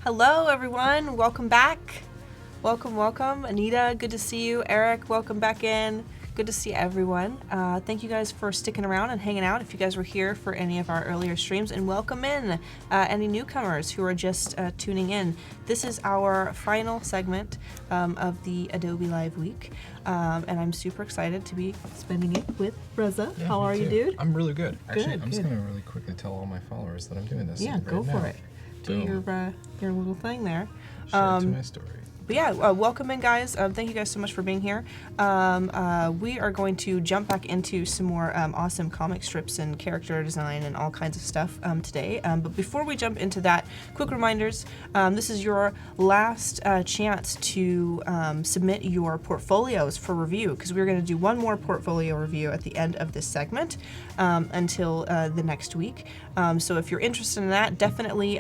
Hello, everyone. Welcome back. Welcome. Anita, good to see you. Eric, welcome back in. Good to see everyone. Thank you guys for sticking around and hanging out if you guys were here for any of our earlier streams, and welcome in any newcomers who are just tuning in. This is our final segment of the Adobe Live Week, and I'm super excited to be spending it with Reza. Yeah, How are you, dude? I'm really good. Actually, Good, I'm just going to really quickly tell all my followers that I'm doing this. Yeah, go for it. Do your little thing there. Share it to my story. But yeah, welcome in, guys. Thank you guys so much for being here. We are going to jump back into some more awesome comic strips and character design and all kinds of stuff today. But before we jump into that, quick reminders. This is your last chance to submit your portfolios for review, because we're going to do one more portfolio review at the end of this segment until the next week. So if you're interested in that, definitely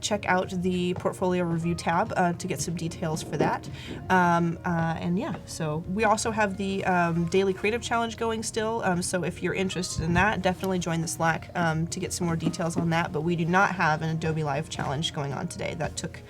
check out the portfolio review tab to get some details for that. And yeah, so we also have the daily creative challenge going still. So if you're interested in that, definitely join the Slack to get some more details on that. But we do not have an Adobe Live challenge going on today. That took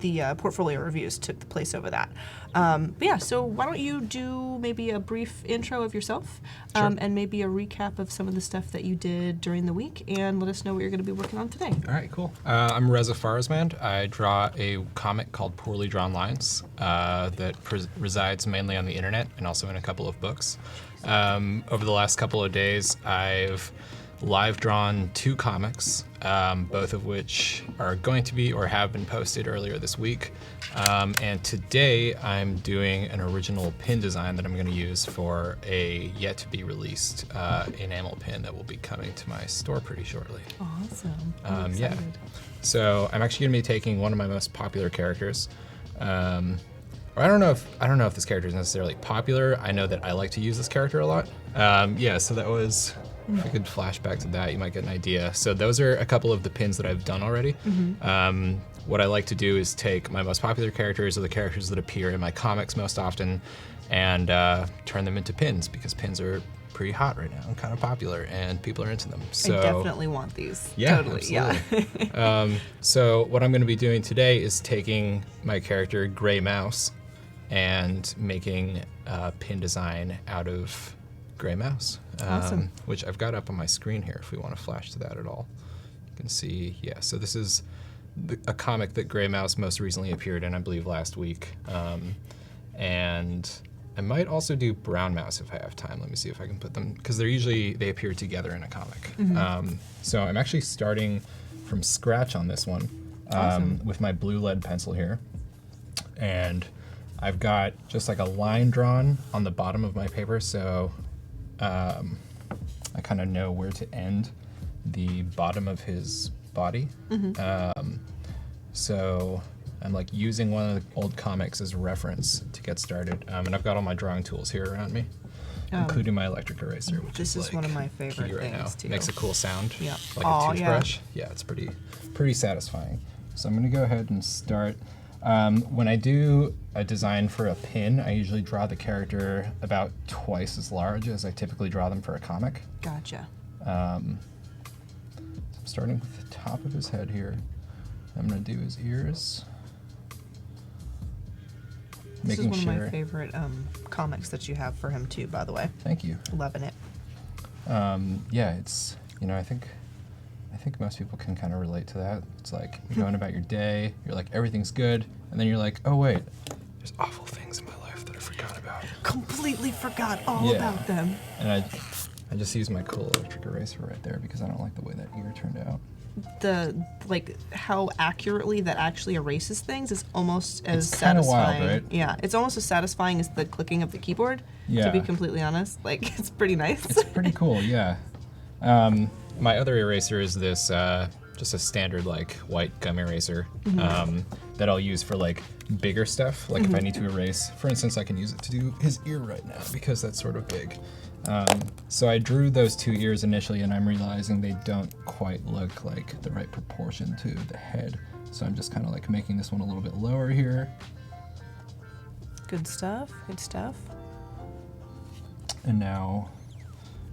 the portfolio reviews took the place over that. But yeah, so why don't you do maybe a brief intro of yourself, Sure. and maybe a recap of some of the stuff that you did during the week, and let us know what you're going to be working on today. All right, cool. I'm Reza Farazmand. I draw a comic called Poorly Drawn Lines that resides mainly on the internet and also in a couple of books. Over the last couple of days, I've live drawn 2 comics, both of which are going to be or have been posted earlier this week. And today I'm doing an original pin design that I'm going to use for a yet to be released enamel pin that will be coming to my store pretty shortly. Awesome. I'm Yeah. excited. So I'm actually going to be taking one of my most popular characters. Or I don't know if this character is necessarily popular. I know that I like to use this character a lot. Yeah, so that was, if we could flash back to that, you might get an idea. So those are a couple of the pins that I've done already. What I like to do is take my most popular characters, or the characters that appear in my comics most often, and turn them into pins, because pins are pretty hot right now and kind of popular, and people are into them. So I definitely want these. yeah, Totally. absolutely. Yeah. So what I'm going to be doing today is taking my character Gray Mouse and making a pin design out of Gray Mouse, Awesome. which I've got up on my screen here if we want to flash to that at all. You can see, yeah, so this is a comic that Gray Mouse most recently appeared in, I believe, last week. And I might also do Brown Mouse if I have time. Let me see if I can put them, because they appear together in a comic. So I'm actually starting from scratch on this one, Awesome. with my blue lead pencil here. And I've got just like a line drawn on the bottom of my paper, so I kind of know where to end the bottom of his body. So I'm like using one of the old comics as a reference to get started. And I've got all my drawing tools here around me, including my electric eraser, which This is like one of my favorite key right now. things, too. Makes a cool sound, Yeah. like Aw, a toothbrush. Yeah, it's pretty satisfying. So I'm gonna go ahead and start. When I do a design for a pin, I usually draw the character about twice as large as I typically draw them for a comic. Gotcha. I'm starting with the top of his head here. I'm gonna do his ears. This is Making one sure. of my favorite comics that you have for him too, by the way. Thank you. Loving it. Yeah, it's, I think most people can kind of relate to that. It's like you're going about your day, you're like everything's good, and then you're like, oh wait, there's awful things in my life that I forgot about. Completely forgot all Yeah. about them. And I just used my cool electric eraser right there because I don't like the way that ear turned out. How accurately that actually erases things is almost as It's kinda wild, satisfying. right? Yeah, it's almost as satisfying as the clicking of the keyboard. Yeah. To be completely honest, like it's pretty nice. It's pretty cool, yeah. My other eraser is this, just a standard like white gum eraser that I'll use for like bigger stuff. Like if I need to erase, for instance, I can use it to do his ear right now because that's sort of big. So I drew those 2 ears initially, and I'm realizing they don't quite look like the right proportion to the head. So I'm just kind of like making this one a little bit lower here. Good stuff. Good stuff. And now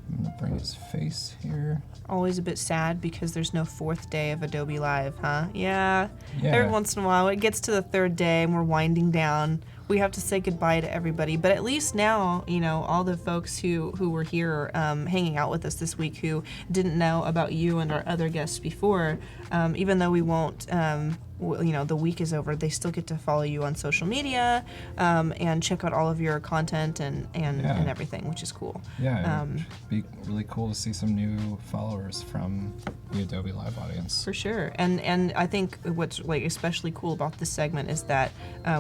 I'm gonna bring his face here. Always a bit sad because there's no 4th day of Adobe Live, huh? Yeah. Yeah. Every once in a while, it gets to the 3rd day and we're winding down. We have to say goodbye to everybody. But at least now, you know, all the folks who were here hanging out with us this week who didn't know about you and our other guests before, even though we won't, you know, the week is over, they still get to follow you on social media and check out all of your content and everything, which is cool. Yeah, it'd be really cool to see some new followers from the Adobe Live audience. For sure. And I think what's like especially cool about this segment is that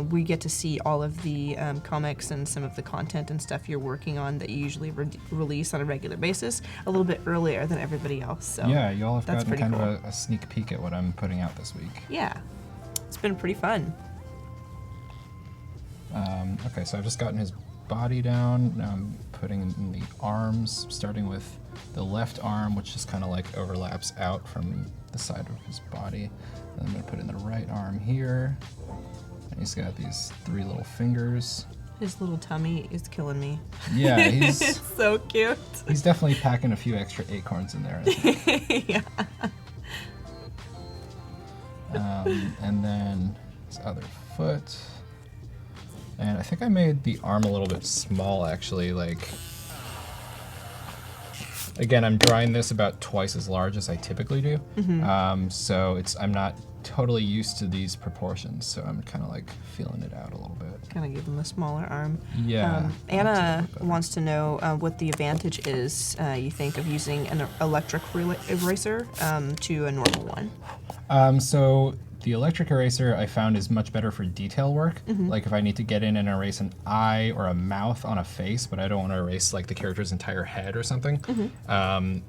we get to see all of the comics and some of the content and stuff you're working on that you usually release on a regular basis a little bit earlier than everybody else. So yeah, you all have that's gotten kind cool. of a sneak peek at what I'm putting out this week. Yeah. It's been pretty fun. Okay, so I've just gotten his body down. Now I'm putting in the arms, starting with the left arm, which just kind of like overlaps out from the side of his body. And I'm going to put in the right arm here. And he's got these 3 little fingers. His little tummy is killing me. Yeah, he's It's so cute. he's definitely packing a few extra acorns in there, I think. Yeah. And then his other foot. And I think I made the arm a little bit small, actually. Like, again, I'm drawing this about twice as large as I typically do. So I'm not totally used to these proportions, so I'm kind of like feeling it out a little bit. Kind of give him a smaller arm. Yeah. Anna wants to know what the advantage is, you think, of using an electric eraser to a normal one. So the electric eraser I found is much better for detail work. Like if I need to get in and erase an eye or a mouth on a face, but I don't want to erase like the character's entire head or something,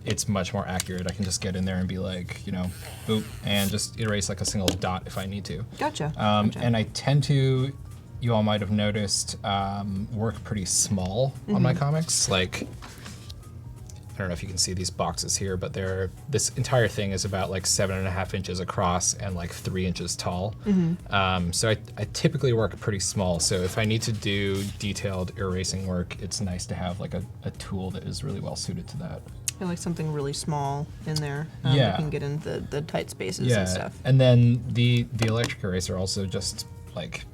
it's much more accurate. I can just get in there and be like, you know, boop, and just erase like a single dot if I need to. Gotcha. And I tend to, you all might have noticed, work pretty small on my comics. Like, I don't know if you can see these boxes here, but this entire thing is about like 7.5 inches across and like 3 inches tall. So I typically work pretty small. So if I need to do detailed erasing work, it's nice to have like a tool that is really well suited to that. I like something really small in there. Yeah. You can get in the tight spaces and stuff. And then the electric eraser also just like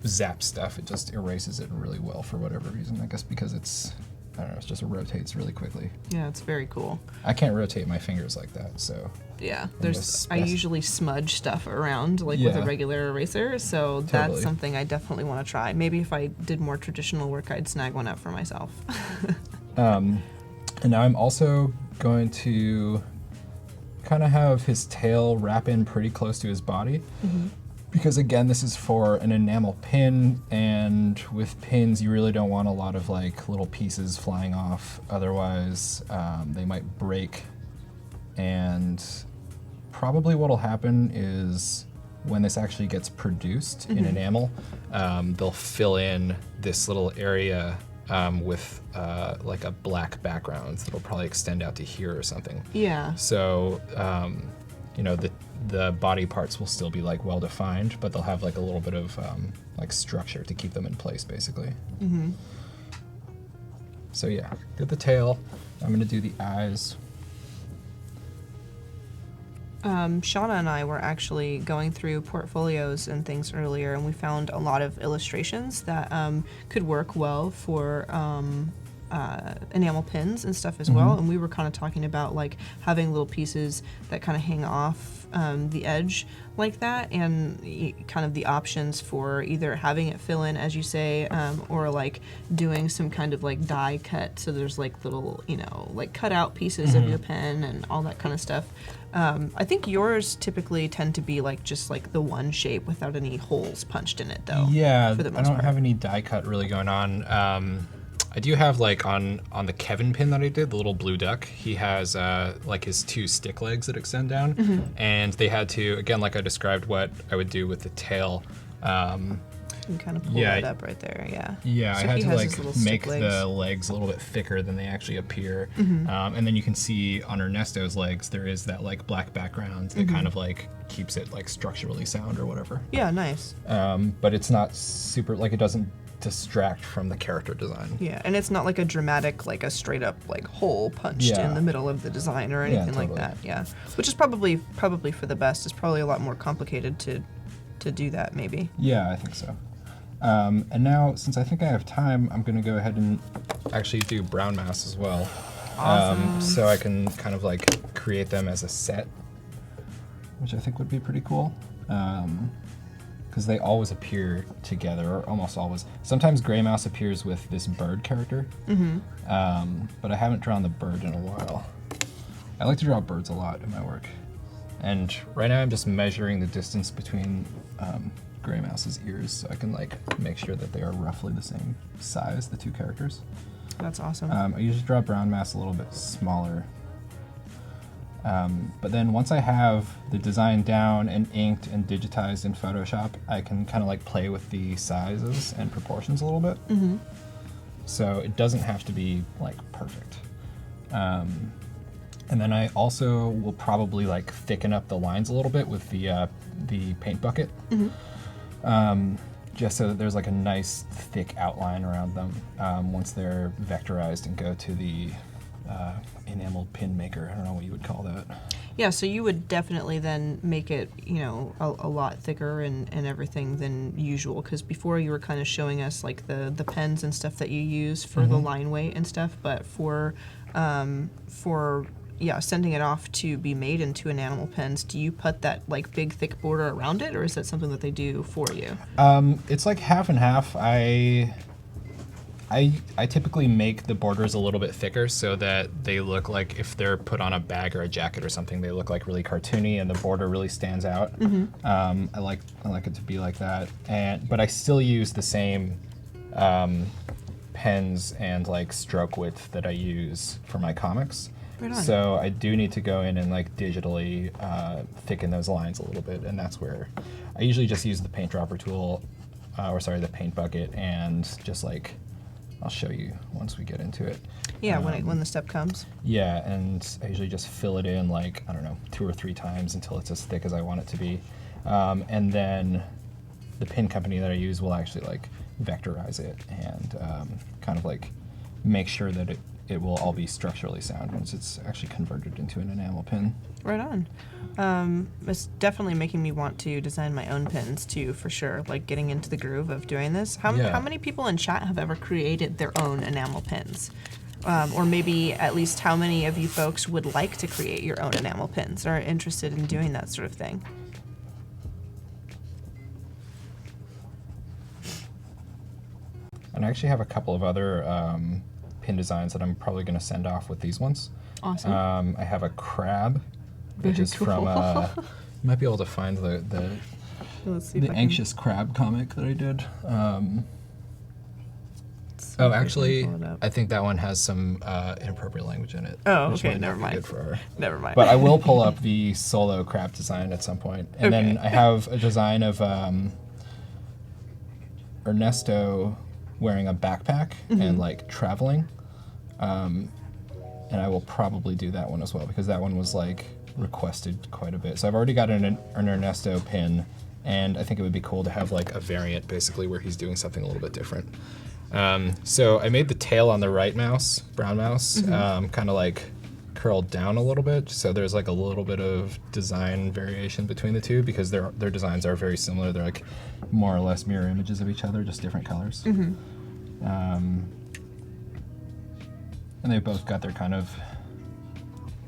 zaps stuff. It just erases it really well for whatever reason. I guess because it's, I don't know, it just rotates really quickly. Yeah, it's very cool. I can't rotate my fingers like that, so. Yeah, just I usually smudge stuff around like with a regular eraser, so that's something I definitely want to try. Maybe if I did more traditional work, I'd snag one up for myself. And now I'm also going to kind of have his tail wrap in pretty close to his body. Because again, this is for an enamel pin, and with pins, you really don't want a lot of like little pieces flying off. Otherwise, they might break. And probably what'll happen is when this actually gets produced in enamel, they'll fill in this little area with like a black background that'll probably extend out to here or something. Yeah. So, you know, the body parts will still be like well defined, but they'll have like a little bit of like structure to keep them in place, basically. So yeah, did the tail. I'm gonna do the eyes. Shauna and I were actually going through portfolios and things earlier, and we found a lot of illustrations that could work well for enamel pins and stuff as well. And we were kind of talking about like having little pieces that kind of hang off the edge like that, and kind of the options for either having it fill in, as you say, or like doing some kind of like die cut, so there's like little, you know, like cut out pieces of your pen and all that kind of stuff. I think yours typically tend to be like just like the one shape without any holes punched in it, though. Yeah, for the most I don't part. have any die cut really going on. I do have like on the Kevin pin that I did, the little blue duck, he has like his 2 stick legs that extend down, and they had to, again, like I described what I would do with the tail. You can kind of pull that up right there, yeah. Yeah, So I had he to has like his little stick make legs. the legs a little bit thicker than they actually appear. And then you can see on Ernesto's legs, there is that like black background that kind of like keeps it like structurally sound or whatever. Yeah, nice. But it's not super, like it doesn't distract from the character design. Yeah, and it's not like a dramatic, like a straight up like hole punched in the middle of the design or anything like that. Yeah, which is probably for the best. It's probably a lot more complicated to do that, maybe. Yeah, I think so. And now, since I think I have time, I'm going to go ahead and actually do brown mouse as well. Awesome. So I can kind of like create them as a set, which I think would be pretty cool. Because they always appear together, or almost always. Sometimes Gray Mouse appears with this bird character, but I haven't drawn the bird in a while. I like to draw birds a lot in my work. And right now I'm just measuring the distance between Gray Mouse's ears, so I can like make sure that they are roughly the same size, the two characters. That's awesome. I usually draw brown mouse a little bit smaller. But then once I have the design down and inked and digitized in Photoshop, I can kind of like play with the sizes and proportions a little bit. So it doesn't have to be like perfect. And then I also will probably like thicken up the lines a little bit with the paint bucket, just so that there's like a nice thick outline around them once they're vectorized and go to the enamel pin maker. I don't know what you would call that. Yeah, so you would definitely then make it, you know, a lot thicker and everything than usual, because before you were kind of showing us like the pens and stuff that you use for the line weight and stuff, but for sending it off to be made into enamel pens, do you put that like big thick border around it, or is that something that they do for you? It's like half and half. I typically make the borders a little bit thicker so that they look like, if they're put on a bag or a jacket or something, they look like really cartoony and the border really stands out. I like it to be like that. But I still use the same pens and like stroke width that I use for my comics. Right on. So I do need to go in and like digitally thicken those lines a little bit, and that's where I usually just use the paint dropper tool, the paint bucket, and just like, I'll show you once we get into it. Yeah, when the step comes. Yeah, and I usually just fill it in like, I don't know, 2 or 3 times until it's as thick as I want it to be. And then the pin company that I use will actually like vectorize it and kind of like make sure that it will all be structurally sound once it's actually converted into an enamel pin. Right on. It's definitely making me want to design my own pins too, for sure. Like getting into the groove of doing this. How many people in chat have ever created their own enamel pins? Or maybe at least how many of you folks would like to create your own enamel pins or are interested in doing that sort of thing? And I actually have a couple of other pin designs that I'm probably going to send off with these ones. Awesome. I have a crab, which Very is cool. from, you might be able to find the Let's see if I can- Anxious Crab comic that I did. see Oh, if I can actually, pull it up. I think that one has some inappropriate language in it. Oh, which okay, might not never be mind. good for her. Never mind. But I will pull up the solo crab design at some point. And then I have a design of Ernesto wearing a backpack and like traveling. And I will probably do that one as well, because that one was like requested quite a bit. So I've already got an Ernesto pin, and I think it would be cool to have like a variant basically where he's doing something a little bit different. So I made the tail on the right mouse, brown mouse, kind of like curled down a little bit. So there's like a little bit of design variation between the two, because their designs are very similar. They're like more or less mirror images of each other, just different colors. And they both got their kind of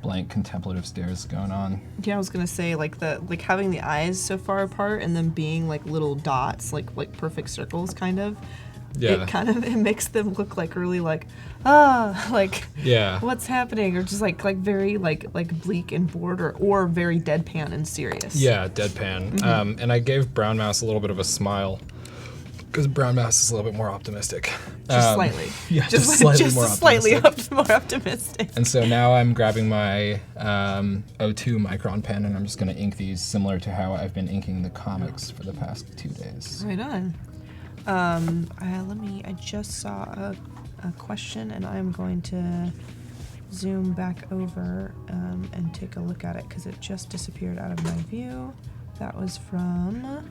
blank contemplative stares going on. Yeah, I was gonna say like having the eyes so far apart and them being like little dots, like perfect circles, kind of. Yeah. It makes them look like really like Yeah. what's happening, or just like very like bleak and bored, or very deadpan and serious. Yeah, deadpan. And I gave Brown Mouse a little bit of a smile, because Brown Mouse is a little bit more optimistic. Just slightly. Yeah, just slightly more slightly optimistic. more optimistic. And so now I'm grabbing my O2 Micron pen, and I'm just going to ink these similar to how I've been inking the comics for the past 2 days. Right on. I just saw a question, and I'm going to zoom back over and take a look at it, because it just disappeared out of my view. That was from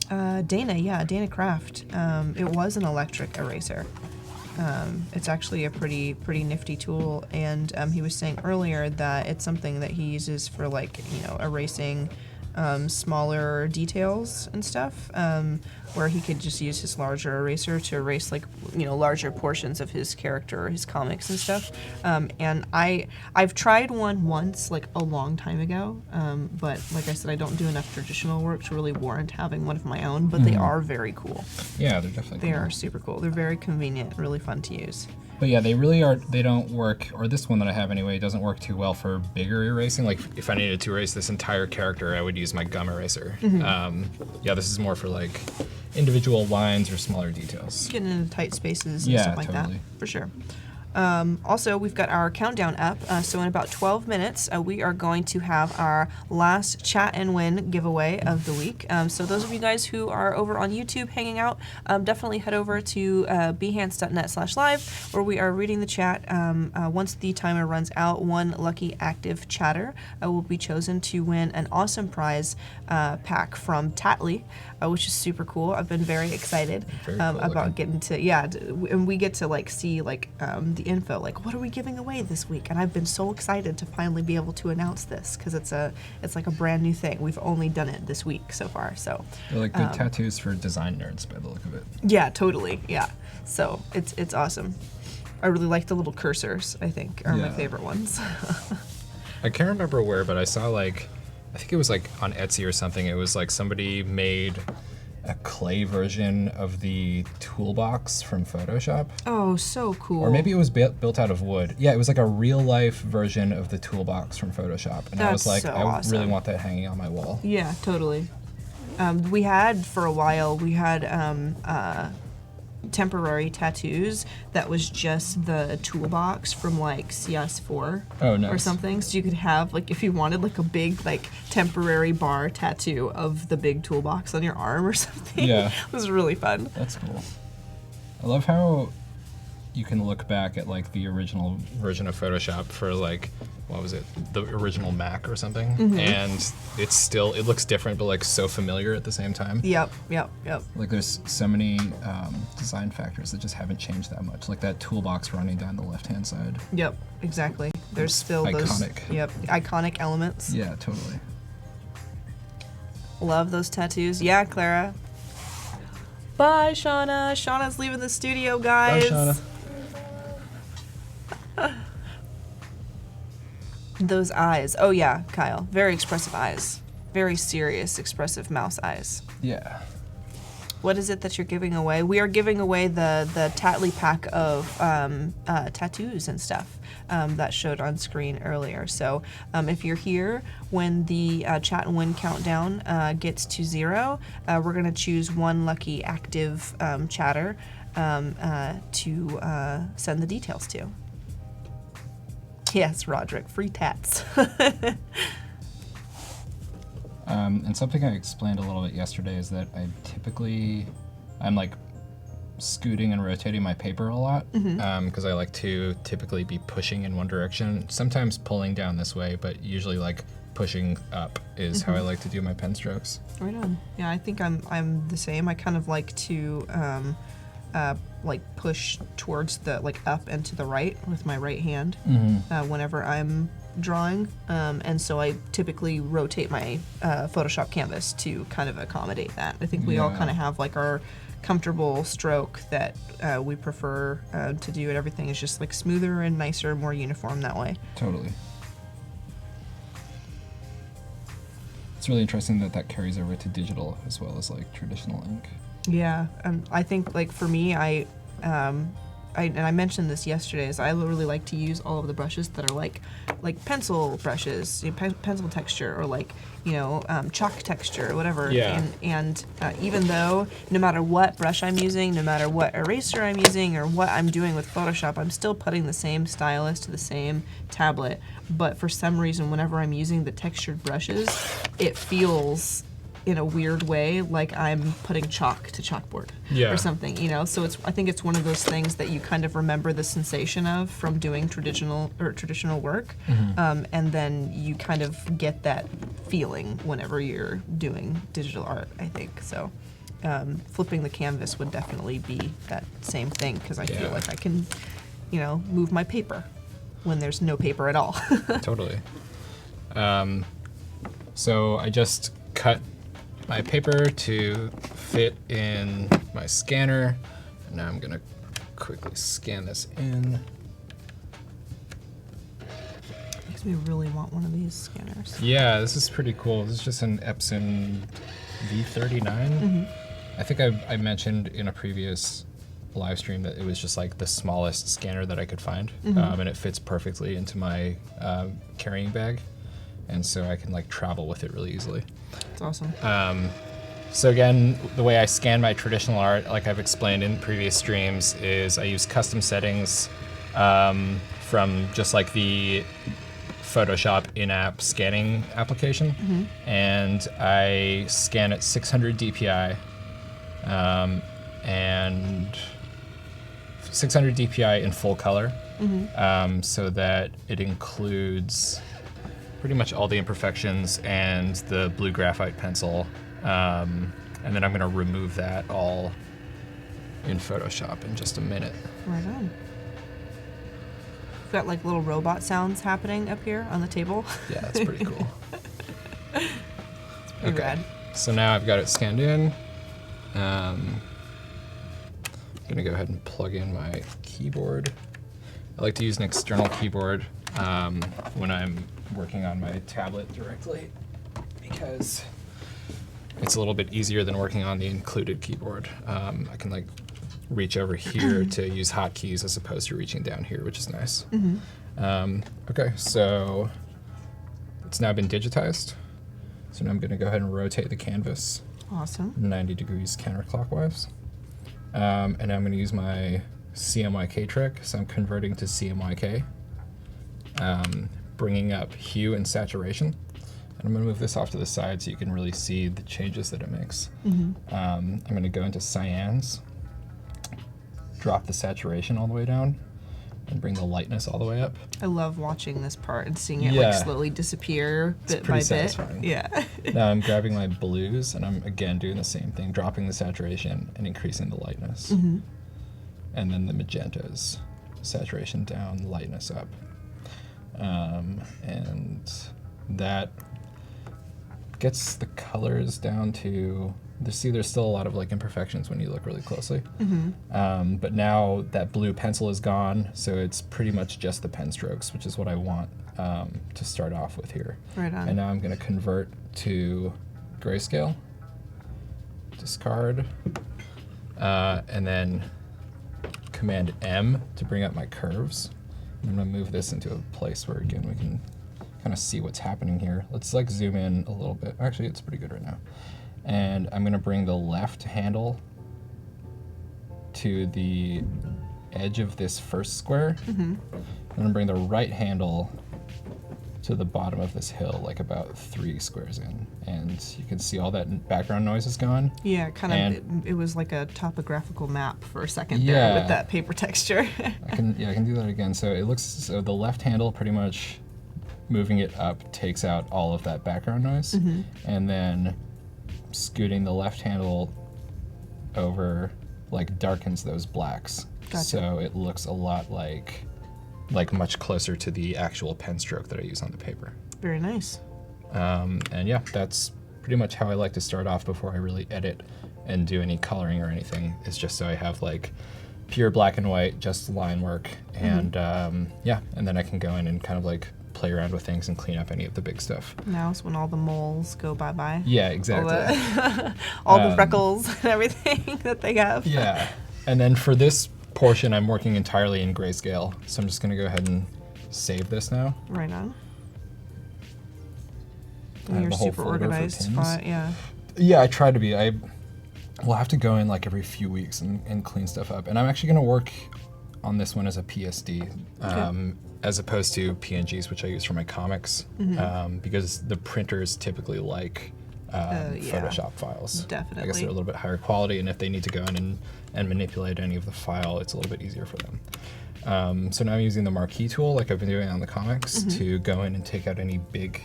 Dana Craft. It was an electric eraser. It's actually a pretty nifty tool, and he was saying earlier that it's something that he uses for, like, you know, erasing smaller details and stuff, where he could just use his larger eraser to erase, like, you know, larger portions of his character or his comics and stuff. And I've tried one once, like a long time ago, but like I said, I don't do enough traditional work to really warrant having one of my own, but they are very cool. Yeah, they're definitely They cool. are super cool. They're very convenient, really fun to use. But yeah, they really are. They don't work, or this one that I have anyway, doesn't work too well for bigger erasing. Like if I needed to erase this entire character, I would use my gum eraser. Yeah, this is more for like individual lines or smaller details. Getting into tight spaces and Yeah, stuff like totally. that, for sure. Also, we've got our countdown up, so in about 12 minutes, we are going to have our last chat and win giveaway of the week. So those of you guys who are over on YouTube hanging out, definitely head over to behance.net/live, where we are reading the chat. Once the timer runs out, one lucky active chatter will be chosen to win an awesome prize pack from Tatley, which is super cool. I've been very excited Very cool about looking. getting to, and we get to, like, see, like, the info, like, what are we giving away this week? And I've been so excited to finally be able to announce this, because it's like a brand new thing. We've only done it this week so far, so They're like good tattoos for design nerds by the look of it. yeah, totally, yeah. So it's awesome. I really like the little cursors. I think are my Yeah. favorite ones. I can't remember where, but I saw like, I think it was like on Etsy or something. It was like somebody made a clay version of the toolbox from Photoshop. Oh, so cool. Or maybe it was built out of wood. Yeah, it was like a real life version of the toolbox from Photoshop. And I was That's like, so I awesome. really want that hanging on my wall. Yeah, totally. We had for a while. We had temporary tattoos that was just the toolbox from, like, CS4 Oh, nice. or something. So you could have, like, if you wanted, like, a big, like, temporary bar tattoo of the big toolbox on your arm or something. Yeah. It was really fun. That's cool. I love how you can look back at like the original version of Photoshop for like, what was it, the original Mac or something, and it looks different but like so familiar at the same time. Yep. Like there's so many design factors that just haven't changed that much. Like that toolbox running down the left-hand side. Yep, exactly. There's still Iconic. those iconic elements. Yeah, totally. Love those tattoos. Yeah, Clara. Bye, Shauna. Shauna's leaving the studio, guys. Bye, Shauna. Those eyes. Oh yeah, Kyle. Very expressive eyes. Very serious, expressive mouse eyes. Yeah. What is it that you're giving away? We are giving away the Tatley pack of tattoos and stuff that showed on screen earlier. So if you're here when the chat and win countdown gets to 0, we're going to choose one lucky active chatter to send the details to. Yes, Roderick, free tats. And something I explained a little bit yesterday is that I'm like scooting and rotating my paper a lot because I like to typically be pushing in one direction, sometimes pulling down this way, but usually like pushing up is how I like to do my pen strokes. Right on. Yeah, I think I'm the same. I kind of like to like push towards the, like, up and to the right with my right hand whenever I'm drawing, and so I typically rotate my Photoshop canvas to kind of accommodate that. I think we all Yeah. kind of have, like, our comfortable stroke that we prefer to do, and everything is just, like, smoother and nicer, more uniform that way. Totally. It's really interesting that carries over to digital as well as like traditional ink. Yeah, I think, like, for me, I mentioned this yesterday, is I really like to use all of the brushes that are like pencil brushes, pencil texture, or like, chalk texture or whatever. Yeah. And even though no matter what brush I'm using, no matter what eraser I'm using, or what I'm doing with Photoshop, I'm still putting the same stylus to the same tablet. But for some reason, whenever I'm using the textured brushes, it feels in a weird way like I'm putting chalk to chalkboard Yeah. or something, so I think it's one of those things that you kind of remember the sensation of from doing traditional work, and then you kind of get that feeling whenever you're doing digital art, I think. So flipping the canvas would definitely be that same thing, because I feel Yeah. like I can, move my paper when there's no paper at all. Totally. So I just cut my paper to fit in my scanner. And now I'm gonna quickly scan this in. Makes me really want one of these scanners. Yeah, this is pretty cool. This is just an Epson V39. I think I mentioned in a previous live stream that it was just like the smallest scanner that I could find, and it fits perfectly into my carrying bag, and so I can like travel with it really easily. It's awesome. So again, the way I scan my traditional art, like I've explained in previous streams, is I use custom settings from just like the Photoshop in-app scanning application, and I scan at 600 DPI, and 600 DPI in full color, so that it includes pretty much all the imperfections and the blue graphite pencil, and then I'm going to remove that all in Photoshop in just a minute. Right on. We've got like little robot sounds happening up here on the table. Yeah, that's pretty cool. It's pretty rad. So now I've got it scanned in. I'm gonna go ahead and plug in my keyboard. I like to use an external keyboard when I'm working on my tablet directly, because it's a little bit easier than working on the included keyboard. I can like reach over here to use hotkeys as opposed to reaching down here, which is nice. Okay, so it's now been digitized. So now I'm gonna go ahead and rotate the canvas Awesome. 90 degrees counterclockwise. And I'm going to use my CMYK trick, so I'm converting to CMYK, bringing up hue and saturation. And I'm going to move this off to the side so you can really see the changes that it makes. I'm going to go into cyans, drop the saturation all the way down, and bring the lightness all the way up. I love watching this part and seeing it Yeah. like slowly disappear bit by pretty bit. satisfying. Yeah. Now I'm grabbing my blues, and I'm again doing the same thing, dropping the saturation and increasing the lightness. And then the magentas, saturation down, lightness up. And that gets the colors down to, there's still a lot of like imperfections when you look really closely. But now that blue pencil is gone, so it's pretty much just the pen strokes, which is what I want to start off with here. Right on. And now I'm going to convert to grayscale, discard, and then Command M to bring up my curves. I'm going to move this into a place where, again, we can kind of see what's happening here. Let's like zoom in a little bit. Actually, it's pretty good right now. And I'm going to bring the left handle to the edge of this first square. I'm going to bring the right handle to the bottom of this hill, like about 3 squares in. And you can see all that background noise is gone. Yeah, kind And- of. It was like a topographical map for a second Yeah. there with that paper texture. I can do that again. So it looks, so the left handle pretty much moving it up takes out all of that background noise. And then scooting the left handle over like darkens those blacks. Gotcha. So it looks a lot like much closer to the actual pen stroke that I use on the paper. Very nice. And yeah, that's pretty much how I like to start off before I really edit and do any coloring or anything. It's just so I have like pure black and white, just line work, and yeah, and then I can go in and kind of like play around with things and clean up any of the big stuff. Now is when all the moles go bye-bye. Yeah, exactly. All the freckles and everything that they have. Yeah, and then for this portion, I'm working entirely in grayscale, so I'm just going to go ahead and save this now. Right on. I have You're the whole super folder for organized. pins. Fine, yeah. Yeah, I try to be. I will have to go in like every few weeks and clean stuff up. And I'm actually going to work on this one as a PSD, as opposed to PNGs, which I use for my comics, because the printers typically like yeah. Photoshop files. I guess Definitely. they're a little bit higher quality, and if they need to go in and manipulate any of the file, it's a little bit easier for them. So now I'm using the marquee tool, like I've been doing on the comics, to go in and take out any big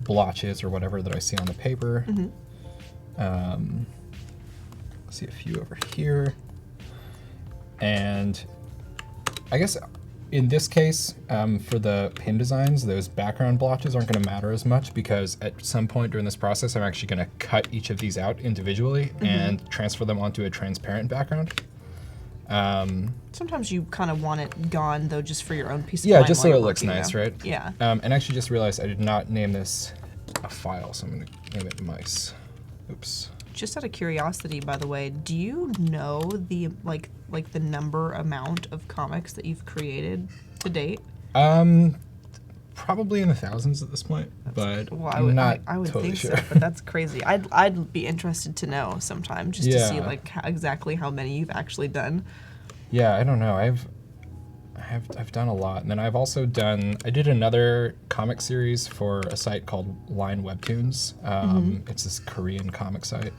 blotches or whatever that I see on the paper. See a few over here. And I guess in this case, for the pin designs, those background blotches aren't going to matter as much because at some point during this process, I'm actually going to cut each of these out individually and transfer them onto a transparent background. Sometimes you kind of want it gone, though, just for your own peace of Yeah, mind. just while so it you're looks working, nice, though. right? Yeah. And I actually just realized I did not name this a file, so I'm going to name it mice. Oops. Just out of curiosity, by the way, do you know the like the amount of comics that you've created to date? Probably in the thousands at this point, but Well, I'm not I would totally think sure. so, but that's crazy. I'd be interested to know sometime, just to see Yeah. like exactly how many you've actually done. Yeah, I don't know. I've done a lot, and then I've also I did another comic series for a site called Line Webtoons. It's this Korean comic site.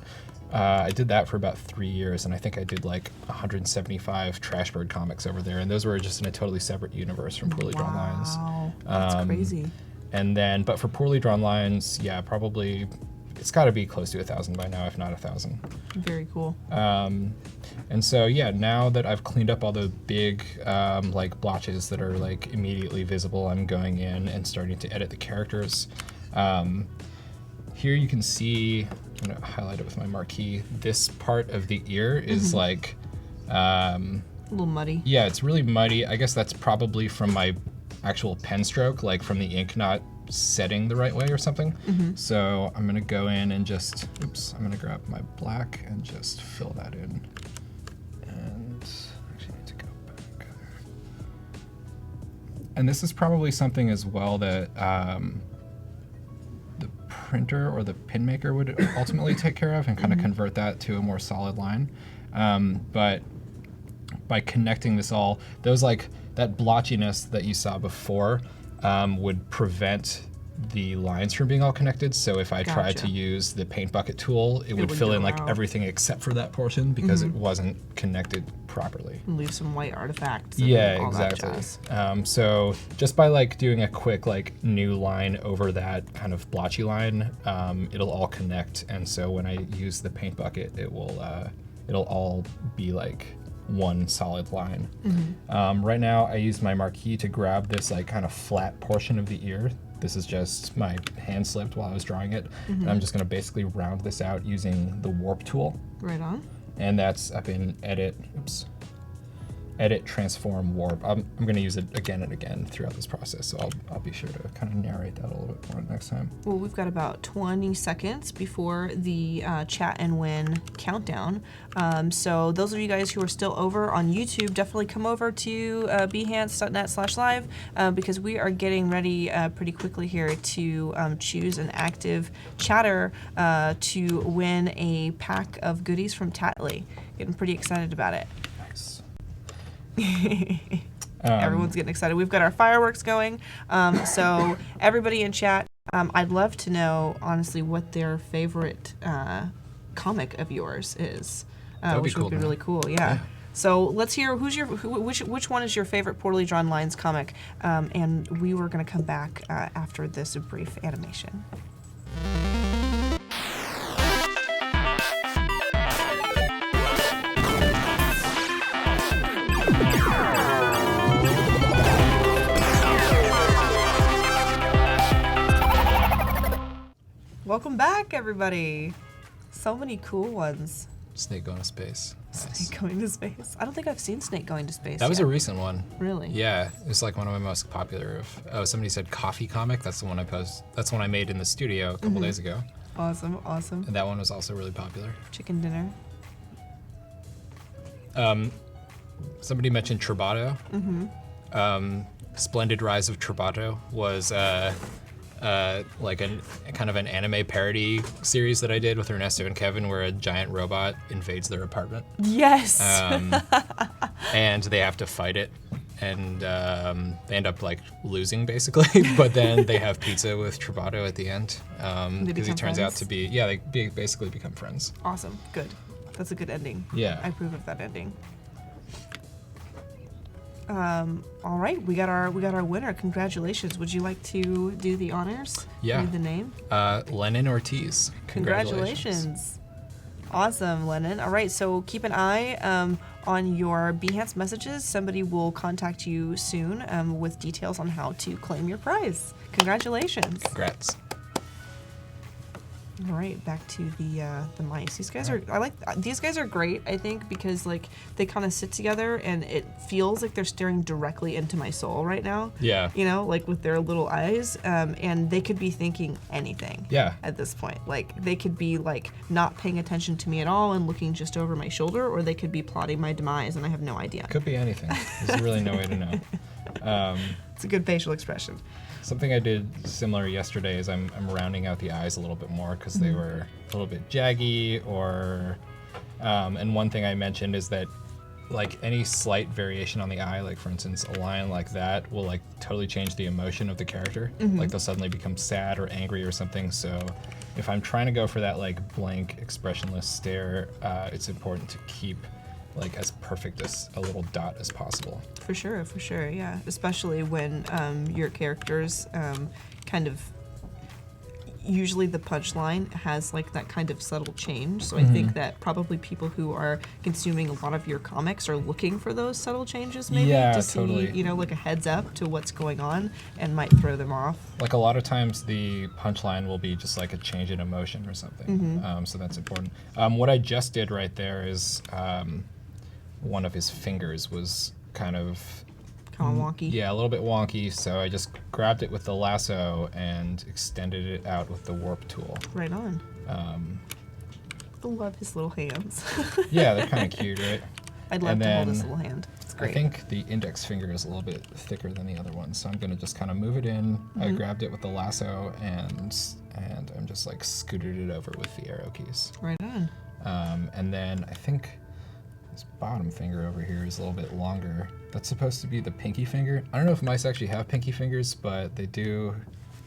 I did that for about 3 years, and I think I did like 175 Trashbird comics over there, and those were just in a totally separate universe from Poorly Drawn Lines. Wow, that's crazy. And then, but for Poorly Drawn Lines, yeah, probably it's got to be close to 1,000 by now, if not 1,000. Very cool. And so, yeah, now that I've cleaned up all the big like blotches that are like immediately visible, I'm going in and starting to edit the characters. Here you can see, I'm gonna highlight it with my marquee. This part of the ear is like, A little muddy. yeah, it's really muddy. I guess that's probably from my actual pen stroke, like from the ink not setting the right way or something. So I'm gonna go in and just, I'm gonna grab my black and just fill that in. And actually need to go back. And this is probably something as well that the printer or the pin maker would ultimately take care of and kind of convert that to a more solid line. But by connecting this all, those like that blotchiness that you saw before would prevent the lines from being all connected. So if I tried to Gotcha. use the paint bucket tool, it would would fill go in like out. everything except for that portion because it wasn't connected properly. And leave some white artifacts. And Yeah, all that exactly. jazz. So just by like doing a quick like new line over that kind of blotchy line, it'll all connect. And so when I use the paint bucket, it'll all be like one solid line. Right now I use my marquee to grab this like kind of flat portion of the ear. This is just my hand slipped while I was drawing it. And I'm just gonna basically round this out using the warp tool. Right on. And that's up in edit, edit, transform, warp. I'm going to use it again and again throughout this process, so I'll be sure to kind of narrate that a little bit more next time. Well, we've got about 20 seconds before the chat and win countdown. So those of you guys who are still over on YouTube, definitely come over to behance.net/live because we are getting ready pretty quickly here to choose an active chatter to win a pack of goodies from Tatley. Getting pretty excited about it. Nice. Everyone's getting excited. We've got our fireworks going. So everybody in chat, I'd love to know, honestly, what their favorite comic of yours is, which would be really cool. Yeah. So let's hear which one is your favorite Poorly Drawn Lines comic, and we were going to come back after this brief animation. Welcome back, everybody. So many cool ones. Snake going to space. Nice. Snake going to space. I don't think I've seen Snake going to space That was yet. a recent one. Really? Yeah, it's like one of my most popular. Somebody said coffee comic. That's the one I post. That's the one I made in the studio a couple days ago. Awesome, awesome. And that one was also really popular. Chicken dinner. Somebody mentioned Trubato. Splendid Rise of Trubato was like a kind of an anime parody series that I did with Ernesto and Kevin, where a giant robot invades their apartment. Yes. And they have to fight it, and they end up like losing basically. But then they have pizza with Trubato at the end because he turns out to be they basically become friends. Awesome. Good. That's a good ending. Yeah. I approve of that ending. All right, we got our winner. Congratulations. Would you like to do the honors? Yeah. Read the name. Lennon Ortiz. Congratulations. Awesome, Lennon. All right, so keep an eye on your Behance messages. Somebody will contact you soon with details on how to claim your prize. Congratulations. Congrats. All right, back to the mice. These guys these guys are great, I think, because like they kind of sit together and it feels like they're staring directly into my soul right now. Yeah. You know, like with their little eyes, and they could be thinking anything. Yeah. At this point, like they could be like not paying attention to me at all and looking just over my shoulder, or they could be plotting my demise, and I have no idea. Could be anything. There's really no way to know. It's a good facial expression. Something I did similar yesterday is I'm rounding out the eyes a little bit more because they were a little bit jaggy, or and one thing I mentioned is that like any slight variation on the eye, like for instance a line like that, will like totally change the emotion of the character. Like they'll suddenly become sad or angry or something. So if I'm trying to go for that like blank expressionless stare, it's important to keep like as perfect as a little dot as possible. For sure, yeah. Especially when your characters kind of, usually the punchline has like that kind of subtle change. So I think that probably people who are consuming a lot of your comics are looking for those subtle changes, maybe to see, you know, like a heads up to what's going on, and might throw them off. Like a lot of times the punchline will be just like a change in emotion or something. So that's important. What I just did right there is one of his fingers was kind of Wonky. Yeah, a little bit wonky, so I just grabbed it with the lasso and extended it out with the warp tool. Right on. I love his little hands. Yeah, they're kind of cute, right? I'd love to hold his little hand. It's great. I think the index finger is a little bit thicker than the other one, so I'm going to just kind of move it in. I grabbed it with the lasso and I'm just like scooted it over with the arrow keys. Right on. And then I think this bottom finger over here is a little bit longer. That's supposed to be the pinky finger. I don't know if mice actually have pinky fingers, but they do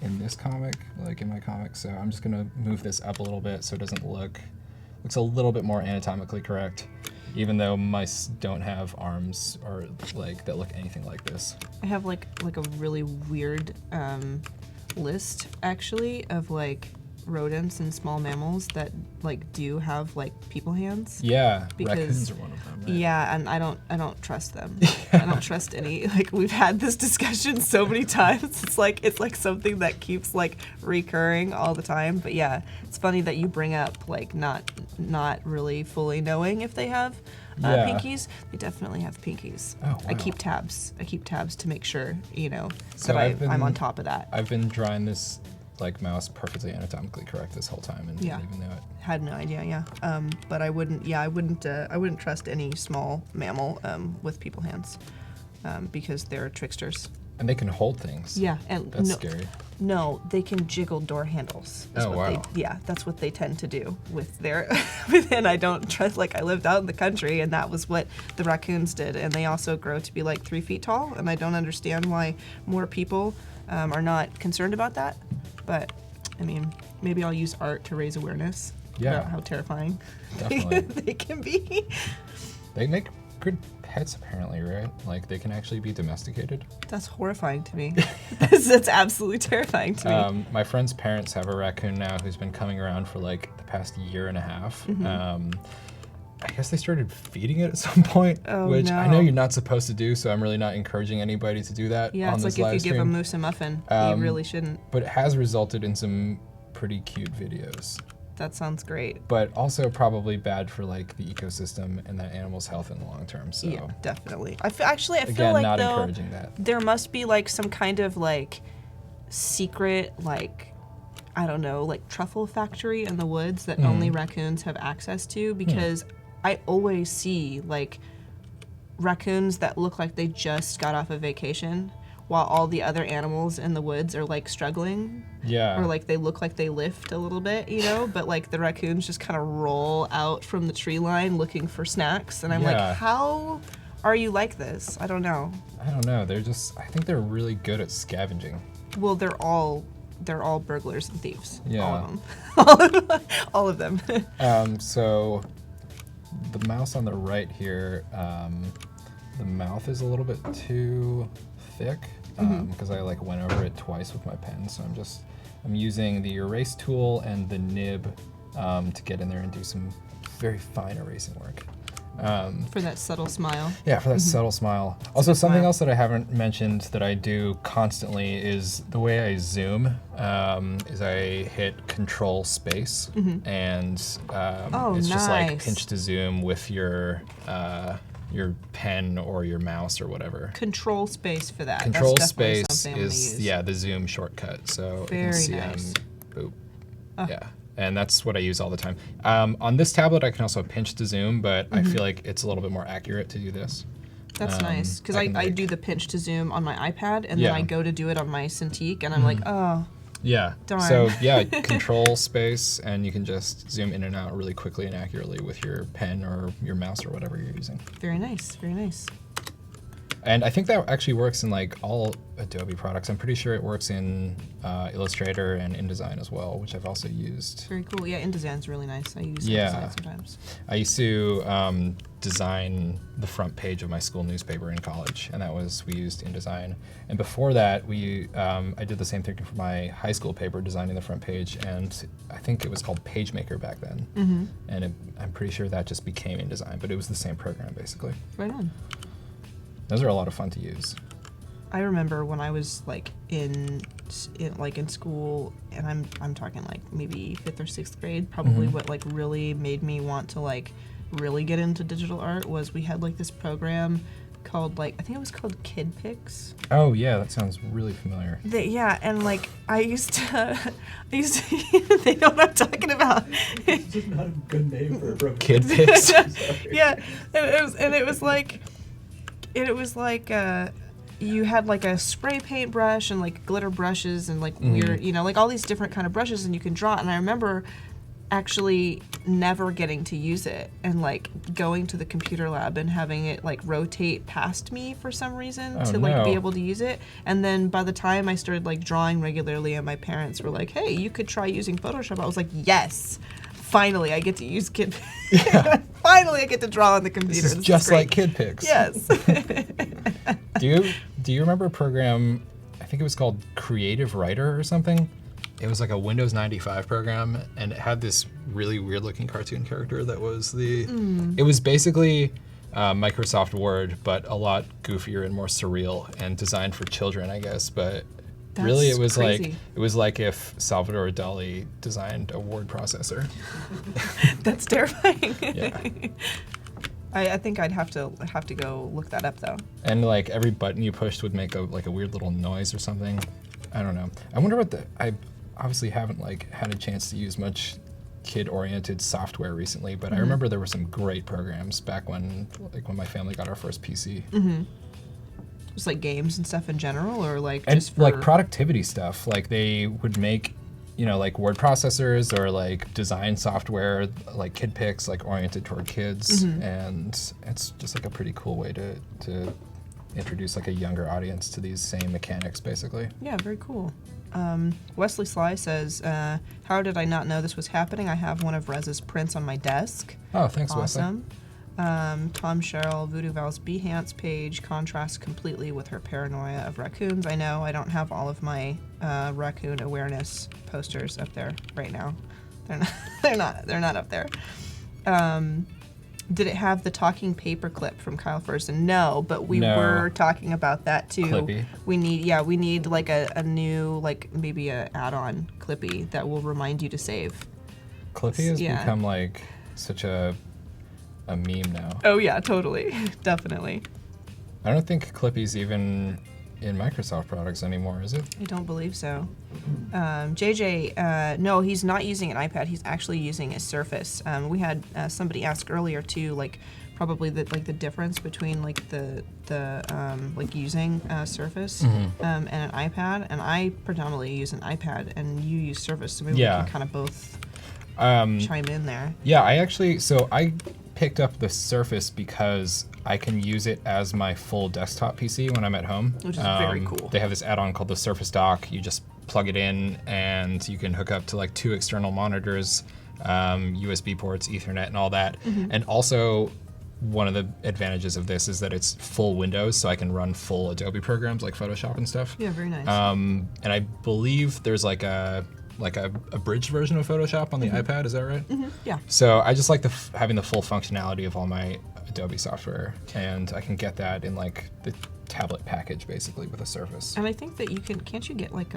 in this comic, like in my comic. So I'm just gonna move this up a little bit so it doesn't looks a little bit more anatomically correct, even though mice don't have arms or like that look anything like this. I have like a really weird list actually of like rodents and small mammals that like do have like people hands. Yeah, because raccoons are one of them. Right? Yeah, and I don't trust them. I don't trust any. Like we've had this discussion so many times. It's like something that keeps like recurring all the time. But yeah, it's funny that you bring up like not really fully knowing if they have pinkies. They definitely have pinkies. Oh, wow. I keep tabs to make sure, you know, So that I'm on top of that. I've been drawing this like mouse perfectly anatomically correct this whole time and Yeah. didn't even know it. Had no idea, yeah. But I wouldn't trust any small mammal with people hands because they're tricksters. And they can hold things. Yeah, and That's no, scary. No, they can jiggle door handles. Oh, wow. That's what they tend to do with their. And I don't trust. Like I lived out in the country, and that was what the raccoons did. And they also grow to be like 3 feet tall. And I don't understand why more people are not concerned about that. But I mean, maybe I'll use art to raise awareness about how terrifying they can be. They make good pets, apparently, right? Like they can actually be domesticated. That's horrifying to me. That's absolutely terrifying to me. My friend's parents have a raccoon now who's been coming around for like the past year and a half. I guess they started feeding it at some point, which I know you're not supposed to do, so I'm really not encouraging anybody to do that. Yeah, on it's this like live if you give a stream. moose a muffin, you really shouldn't. But it has resulted in some pretty cute videos. That sounds great. But also probably bad for like the ecosystem and that animal's health in the long term. So Yeah, definitely. I feel again, like not though, encouraging that. there must be like some kind of like secret like, I don't know, like truffle factory in the woods that only raccoons have access to, because I always see like raccoons that look like they just got off a vacation while all the other animals in the woods are like struggling. Yeah. Or like they look like they lift a little bit, you know, but like the raccoons just kind of roll out from the tree line looking for snacks. And I'm like, how are you like this? I don't know. I don't know. I think they're really good at scavenging. Well, they're all burglars and thieves. Yeah. All of them. All of them. So the mouse on the right here, the mouth is a little bit too thick because I like went over it twice with my pen. So I'm using the erase tool and the nib to get in there and do some very fine erasing work. For that subtle smile. Yeah, for that subtle smile. Also, something else that I haven't mentioned that I do constantly is the way I zoom. Is I hit Control Space, and it's just like pinch to zoom with your pen or your mouse or whatever. Control Space for that. Control That's definitely Space something I'm gonna is use. the zoom shortcut. So Very you can see nice. boop. Yeah. And that's what I use all the time. On this tablet, I can also pinch to zoom, but I feel like it's a little bit more accurate to do this. That's nice, because I do the pinch to zoom on my iPad, and Yeah. then I go to do it on my Cintiq, and I'm like, oh, Yeah. darn. So yeah, Control Space, and you can just zoom in and out really quickly and accurately with your pen or your mouse or whatever you're using. very nice, very nice. And I think that actually works in like all Adobe products. I'm pretty sure it works in Illustrator and InDesign as well, which I've also used. Very cool. Yeah, InDesign's really nice. I use Yeah. InDesign sometimes. I used to design the front page of my school newspaper in college, and we used InDesign. And before that, I did the same thing for my high school paper, designing the front page, and I think it was called PageMaker back then. And I'm pretty sure that just became InDesign, but it was the same program basically. Right on. Those are a lot of fun to use. I remember when I was like in school, and I'm talking like maybe 5th or 6th grade. Probably what like really made me want to like really get into digital art was we had like this program called I think it was called KidPix. Oh yeah, that sounds really familiar. Yeah, and like I used to they know what I'm talking about. It's just not a good name for a program. KidPix. Yeah, it was like you had like a spray paint brush and like glitter brushes and like weird, like all these different kind of brushes, and you can draw it. And I remember actually never getting to use it and like going to the computer lab and having it like rotate past me for some reason to like be able to use it. And then by the time I started like drawing regularly and my parents were like, hey, you could try using Photoshop, I was like, yes, finally I get to use KidPix. Yeah. Finally I get to draw on the computer. This is just like KidPix. Yes. Do you remember a program, I think it was called Creative Writer or something? It was like a Windows 95 program, and it had this really weird looking cartoon character that was it was basically Microsoft Word, but a lot goofier and more surreal and designed for children, I guess. But really it was crazy. like if Salvador Dali designed a word processor. That's terrifying. Yeah. I think I'd have to go look that up though. And like every button you pushed would make a weird little noise or something. I don't know. I wonder what I obviously haven't like had a chance to use much kid-oriented software recently, but I remember there were some great programs back when my family got our first PC. Just like games and stuff in general, or like And just for like productivity stuff. Like they would make, like word processors or like design software, like KidPix, like oriented toward kids, and it's just like a pretty cool way to introduce like a younger audience to these same mechanics, basically. Yeah, very cool. Wesley Sly says, how did I not know this was happening? I have one of Reza's prints on my desk. Oh, thanks, Wesley. Awesome. Tom Sherrill, Voodoo Val's Behance page contrasts completely with her paranoia of raccoons. I know I don't have all of my raccoon awareness posters up there right now. They're not up there. Did it have the talking paper clip from Kyle Ferguson? No, but we were talking about that too. Clippy. We need like a new, like maybe a add-on Clippy that will remind you to save. Clippy has become like such a meme now. Oh yeah, totally. Definitely. I don't think Clippy's even in Microsoft products anymore, is it? I don't believe so. JJ, no, he's not using an iPad. He's actually using a Surface. We had somebody ask earlier too, like probably the difference between like the like using Surface and an iPad. And I predominantly use an iPad, and you use Surface, so maybe we can kind of both chime in there. Yeah, I picked up the Surface because I can use it as my full desktop PC when I'm at home. Which is very cool. They have this add-on called the Surface Dock. You just plug it in, and you can hook up to like 2 external monitors, USB ports, Ethernet, and all that. And also, one of the advantages of this is that it's full Windows, so I can run full Adobe programs like Photoshop and stuff. Yeah, very nice. And I believe there's like a like a abridged version of Photoshop on the iPad. Is that right? Yeah. So I just like having the full functionality of all my Adobe software, and I can get that in like the tablet package basically with a Surface. And I think that can't you get like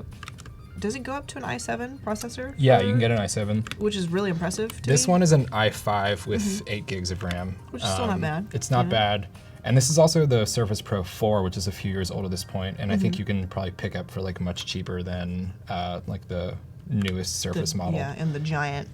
does it go up to an i7 processor? Yeah, you can get an i7. Which is really impressive to This me. one is an i5 with 8 gigs of RAM. Which is still not bad. It's not bad. And this is also the Surface Pro 4, which is a few years old at this point, and I think you can probably pick up for like much cheaper than like the newest Surface model. Yeah, and the giant,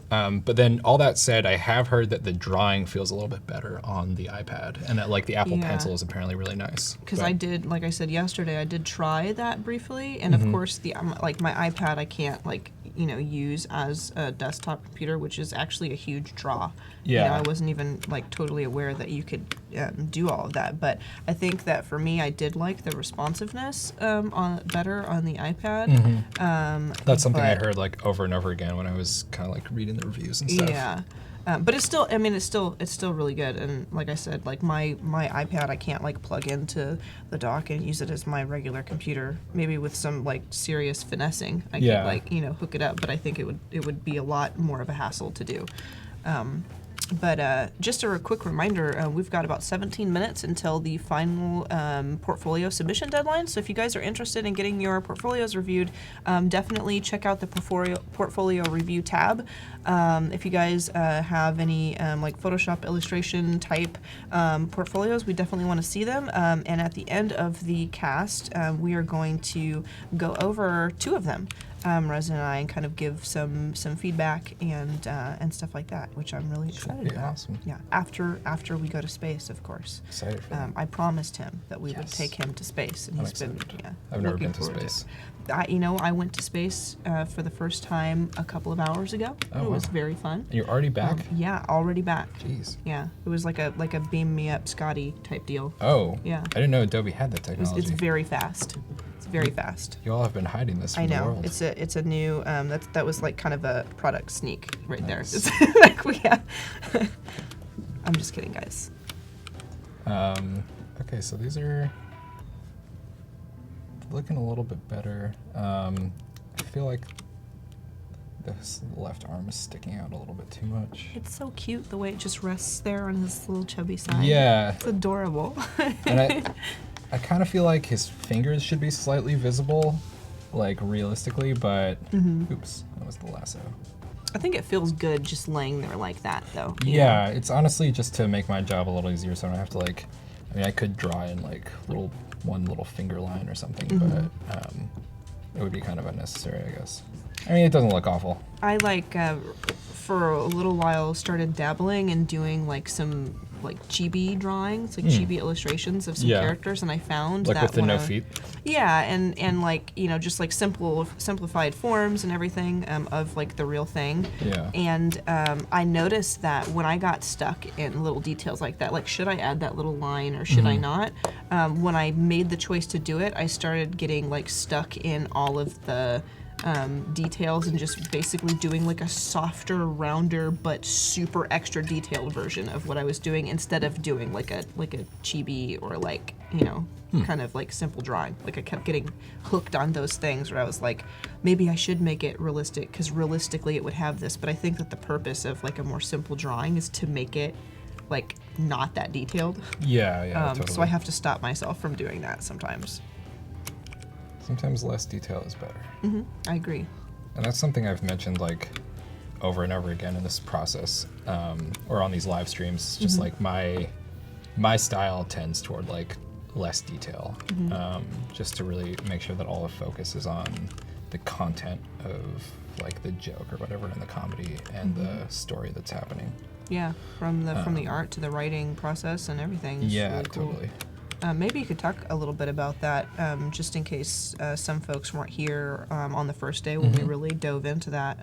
But then all that said, I have heard that the drawing feels a little bit better on the iPad, and that like the Apple Yeah. Pencil is apparently really nice. Because But- I did, like I said yesterday, I did try that briefly, and of course the like my iPad I can't like use as a desktop computer, which is actually a huge draw. Yeah. I wasn't even like totally aware that you could do all of that, but I think that for me I did like the responsiveness better on the iPad. That's something I but- heard like over and over again when I was kind of like reading the reviews and stuff. Yeah. But it's still, I mean, it's still really good. And like I said, like my iPad, I can't like plug into the dock and use it as my regular computer. Maybe with some like serious finessing, I Yeah. could like hook it up. But I think it would be a lot more of a hassle to do. But just a quick reminder, we've got about 17 minutes until the final portfolio submission deadline. So if you guys are interested in getting your portfolios reviewed, definitely check out the portfolio review tab. If you guys have any like Photoshop illustration type portfolios, we definitely want to see them. And at the end of the cast, we are going to go over 2 of them. Reza and I, and kind of give some feedback and stuff like that, which I'm really excited be about. awesome. Yeah, after we go to space, of course. Excited for that. I promised him that we would Yes. take him to space, and I'm he's been excited. I've never looking been to forward space. I went to space for the first time a couple of hours ago. Oh, It was wow. very fun. And you're already back? Yeah, already back. Jeez. Yeah, it was like a beam me up Scotty type deal. Oh. Yeah. I didn't know Adobe had that It's technology. very fast. It's very fast. You all have been hiding this from I the know world. it's a new that was like kind of a product sneak right Nice. there. It's like we have. I'm just kidding, guys. Okay, so these are looking a little bit better. I feel like this left arm is sticking out a little bit too much. It's so cute the way it just rests there on his little chubby side. Yeah, It's adorable. and I kind of feel like his fingers should be slightly visible, like realistically, but oops, that was the lasso. I think it feels good just laying there like that, though. you know? Yeah, it's honestly just to make my job a little easier, so I don't have to like. I mean, I could draw in like one little finger line or something, but it would be kind of unnecessary, I guess. I mean, it doesn't look awful. I like for a little while started dabbling and doing like some like chibi drawings, like chibi illustrations of some Yeah. characters, and I found Like that with the when no I- feet. Yeah, and like just like simplified forms and everything of like the real thing. Yeah. And I noticed that when I got stuck in little details like that, like should I add that little line or should I not? When I made the choice to do it, I started getting like stuck in all of the details and just basically doing like a softer, rounder, but super extra detailed version of what I was doing instead of doing like a chibi or like kind of like simple drawing. Like I kept getting hooked on those things where I was like, maybe I should make it realistic because realistically it would have this. But I think that the purpose of like a more simple drawing is to make it like not that detailed. Yeah, totally. So I have to stop myself from doing that sometimes. Sometimes less detail is better. I agree. And that's something I've mentioned like over and over again in this process, or on these live streams. Just like my style tends toward like less detail, just to really make sure that all the focus is on the content of like the joke or whatever in the comedy and the story that's happening. Yeah, from the art to the writing process and everything. Is Yeah, really cool. totally. Maybe you could talk a little bit about that, just in case some folks weren't here on the first day when we really dove into that.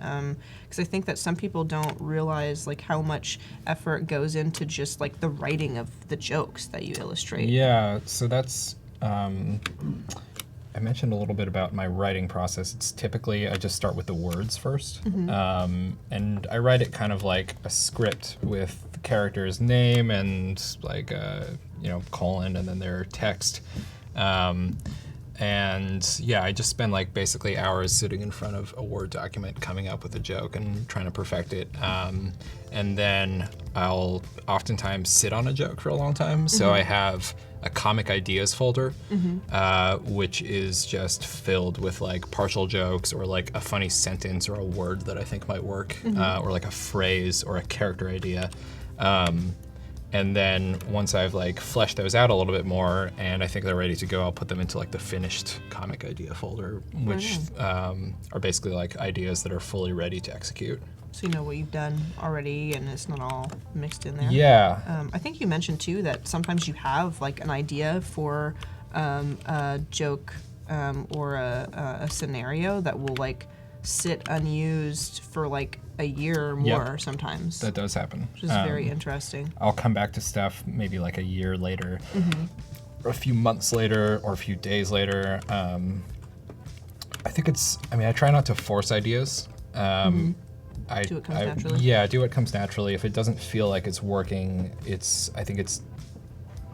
Because I think that some people don't realize like how much effort goes into just like the writing of the jokes that you illustrate. Yeah, so that's, I mentioned a little bit about my writing process. It's typically, I just start with the words first. And I write it kind of like a script with the character's name and like, colon and then their text. And And yeah, I just spend like basically hours sitting in front of a Word document coming up with a joke and trying to perfect it. And then I'll oftentimes sit on a joke for a long time. So I have a comic ideas folder, which is just filled with like partial jokes or like a funny sentence or a word that I think might work, or like a phrase or a character idea. And then once I've like fleshed those out a little bit more and I think they're ready to go, I'll put them into like the finished comic idea folder, which are basically like ideas that are fully ready to execute. So you know what you've done already, and it's not all mixed in there. Yeah. I think you mentioned too that sometimes you have like an idea for a joke or a scenario that will like sit unused for like a year or more sometimes. That does happen. Which is very interesting. I'll come back to stuff maybe like a year later, or a few months later, or a few days later. I think I try not to force ideas. Do what comes naturally. Yeah, do what comes naturally. If it doesn't feel like it's working, I think it's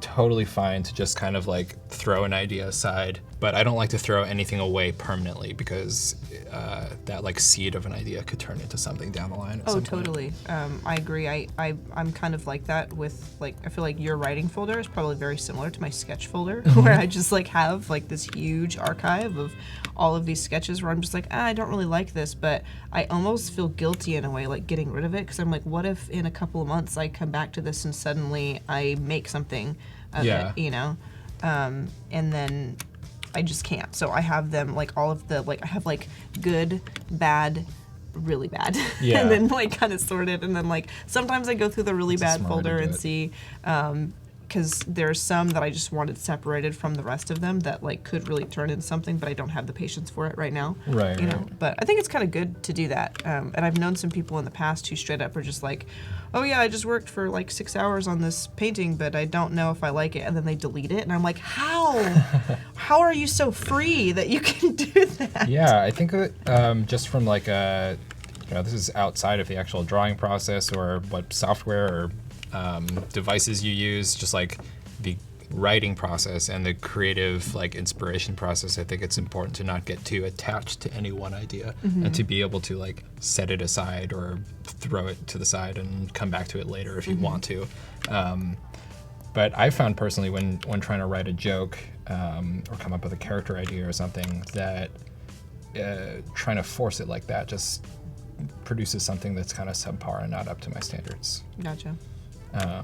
totally fine to just kind of like throw an idea aside. But I don't like to throw anything away permanently because that like seed of an idea could turn into something down the line. Oh, totally. I agree. I'm kind of like that with like, I feel like your writing folder is probably very similar to my sketch folder, where I just like have like this huge archive of all of these sketches where I'm just like, I don't really like this, but I almost feel guilty in a way, like getting rid of it, because I'm like, what if in a couple of months I come back to this and suddenly I make something of it, you know? And then I just can't. So I have them like all of the, like I have like good, bad, really bad, and then like kind of sorted, and then like sometimes I go through the really bad folder and see, because there's some that I just wanted separated from the rest of them that like could really turn into something, but I don't have the patience for it right now. Right. You know, but I think it's kind of good to do that. And I've known some people in the past who straight up are just like, oh yeah, I just worked for like 6 hours on this painting, but I don't know if I like it, and then they delete it, and I'm like, how? How are you so free that you can do that? Yeah, I think that just from like this is outside of the actual drawing process or what software or devices you use, just like the writing process and the creative like inspiration process. I think it's important to not get too attached to any one idea and to be able to like set it aside or throw it to the side and come back to it later if you want to. But I found personally when trying to write a joke or come up with a character idea or something, that trying to force it like that just produces something that's kind of subpar and not up to my standards. Gotcha. Yeah.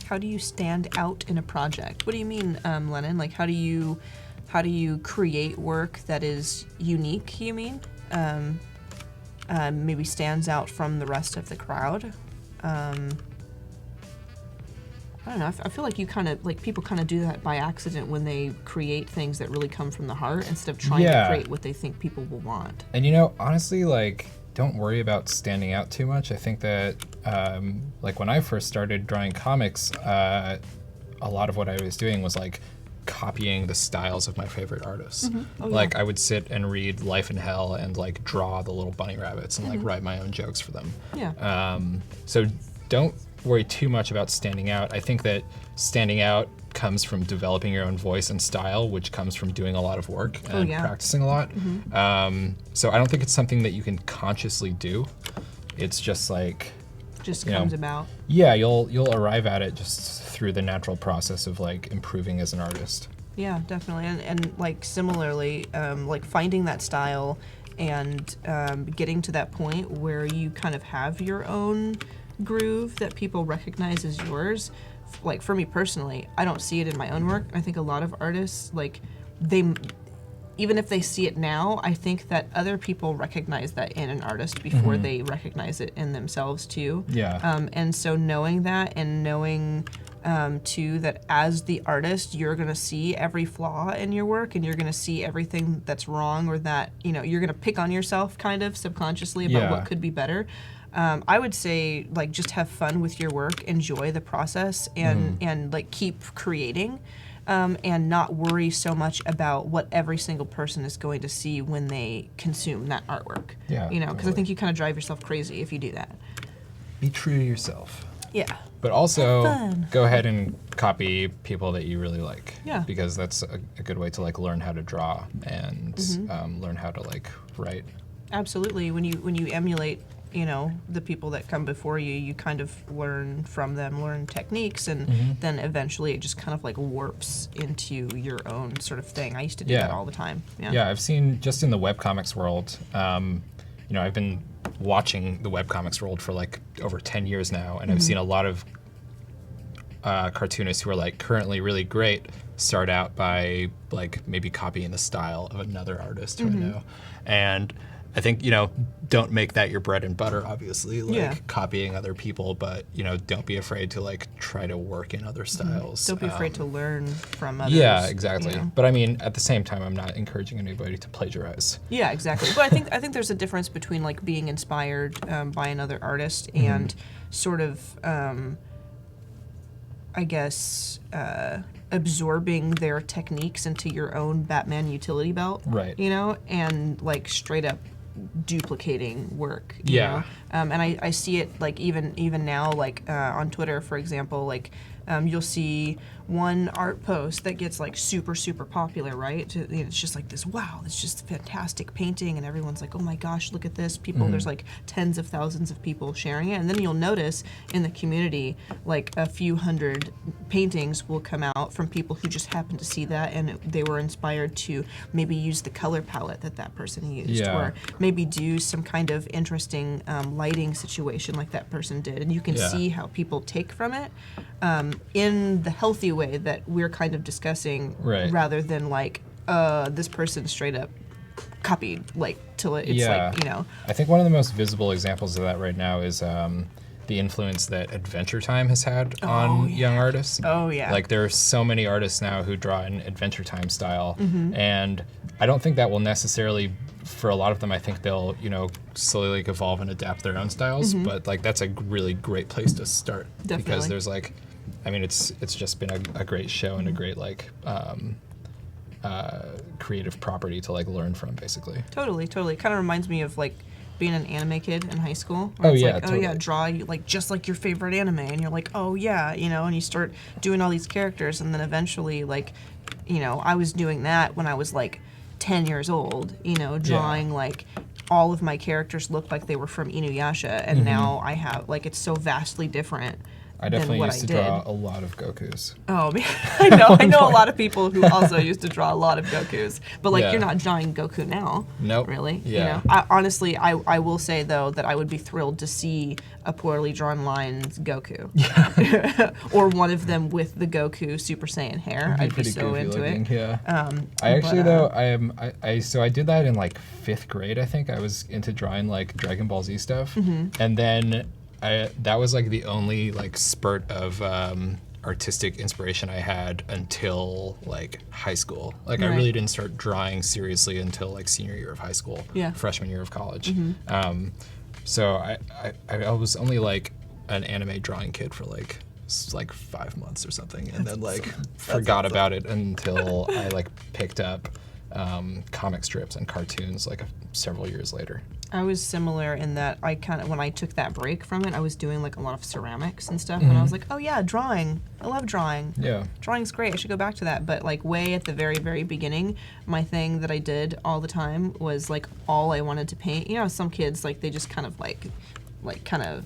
How do you stand out in a project? What do you mean, Lennon? Like, how do you create work that is unique? You mean, maybe stands out from the rest of the crowd? I don't know. I feel like you kind of like people kind of do that by accident when they create things that really come from the heart instead of trying to create what they think people will want. And you know, honestly, like, don't worry about standing out too much. I think that like when I first started drawing comics, a lot of what I was doing was like copying the styles of my favorite artists. Like I would sit and read Life in Hell and like draw the little bunny rabbits and like write my own jokes for them. So don't worry too much about standing out. I think that standing out comes from developing your own voice and style, which comes from doing a lot of work and practicing a lot. So I don't think it's something that you can consciously do. It's just like comes about. Yeah, you'll arrive at it just through the natural process of like improving as an artist. Yeah, definitely. And like similarly, like finding that style and getting to that point where you kind of have your own groove that people recognize as yours. Like for me personally, I don't see it in my own work. I think a lot of artists, like even if they see it now, I think that other people recognize that in an artist before they recognize it in themselves too. And so knowing that and knowing too that as the artist, you're gonna see every flaw in your work and you're gonna see everything that's wrong or that, you know, you're gonna pick on yourself kind of subconsciously about what could be better. I would say like just have fun with your work, enjoy the process, and like keep creating, and not worry so much about what every single person is going to see when they consume that artwork. You know, because I think you kind of drive yourself crazy if you do that. Be true to yourself. Yeah. But also, Have fun. go ahead and copy people that you really like. Yeah. Because that's a good way to like learn how to draw and learn how to like write. Absolutely. When you emulate, you know, the people that come before you, you kind of learn from them, learn techniques, and then eventually it just kind of like warps into your own sort of thing. I used to do that all the time. Yeah, I've seen just in the webcomics world, you know, I've been watching the webcomics world for like over 10 years now, and I've seen a lot of cartoonists who are like currently really great start out by like maybe copying the style of another artist who I know. And I think, you know, don't make that your bread and butter, obviously, like copying other people, but, you know, don't be afraid to like try to work in other styles. Don't be afraid to learn from others. Yeah, exactly. You know? But I mean, at the same time, I'm not encouraging anybody to plagiarize. Yeah, exactly. But I think there's a difference between like being inspired by another artist and sort of, I guess, absorbing their techniques into your own Batman utility belt. Right. You know, and like straight up duplicating work. You Yeah. know? And I see it like even now, like on Twitter, for example, like you'll see one art post that gets like super popular, right? It's just like this, wow, it's just fantastic painting, and everyone's like, oh my gosh, look at this. People, there's like tens of thousands of people sharing it, and then you'll notice in the community like a few hundred paintings will come out from people who just happened to see that, and they were inspired to maybe use the color palette that person used, or maybe do some kind of interesting lighting situation like that person did, and you can see how people take from it in the healthy way that we're kind of discussing, rather than like this person straight up copied like till it's like, you know. I think one of the most visible examples of that right now is the influence that Adventure Time has had on young artists. Oh yeah. Like there are so many artists now who draw in Adventure Time style, and I don't think that will necessarily, for a lot of them, I think they'll, you know, slowly like evolve and adapt their own styles, but like that's a really great place to start. Definitely. Because there's like, I mean, it's just been a great show and a great like creative property to like learn from, basically. Totally. Kind of reminds me of like being an anime kid in high school. Oh it's yeah, like, totally. oh yeah, draw like just like your favorite anime, and you're like, oh yeah, you know, and you start doing all these characters, and then eventually, like, you know, I was doing that when I was like 10 years old, you know, drawing like all of my characters looked like they were from Inuyasha, and now I have like, it's so vastly different. I definitely than what used to draw a lot of Gokus. Oh, I know a lot of people who also used to draw a lot of Gokus, but like you're not drawing Goku now. Nope. Really. Yeah. You know? Honestly, I will say though that I would be thrilled to see a poorly drawn lines Goku. Yeah. Or one of them with the Goku Super Saiyan hair. I'd be so into looking, it. Yeah. I actually I did that in like 5th grade. I think I was into drawing like Dragon Ball Z stuff, and then that was like the only like spurt of artistic inspiration I had until like high school. Like I really didn't start drawing seriously until like senior year of high school, freshman year of college. So I was only like an anime drawing kid for like 5 months or something, and then like forgot about it until I like picked up comic strips and cartoons like several years later. I was similar in that I kind of, when I took that break from it, I was doing like a lot of ceramics and stuff, and I was like, oh yeah, drawing. I love drawing. Yeah. Drawing's great. I should go back to that. But like way at the very beginning, my thing that I did all the time was like all I wanted to paint. You know, some kids like they just kind of like kind of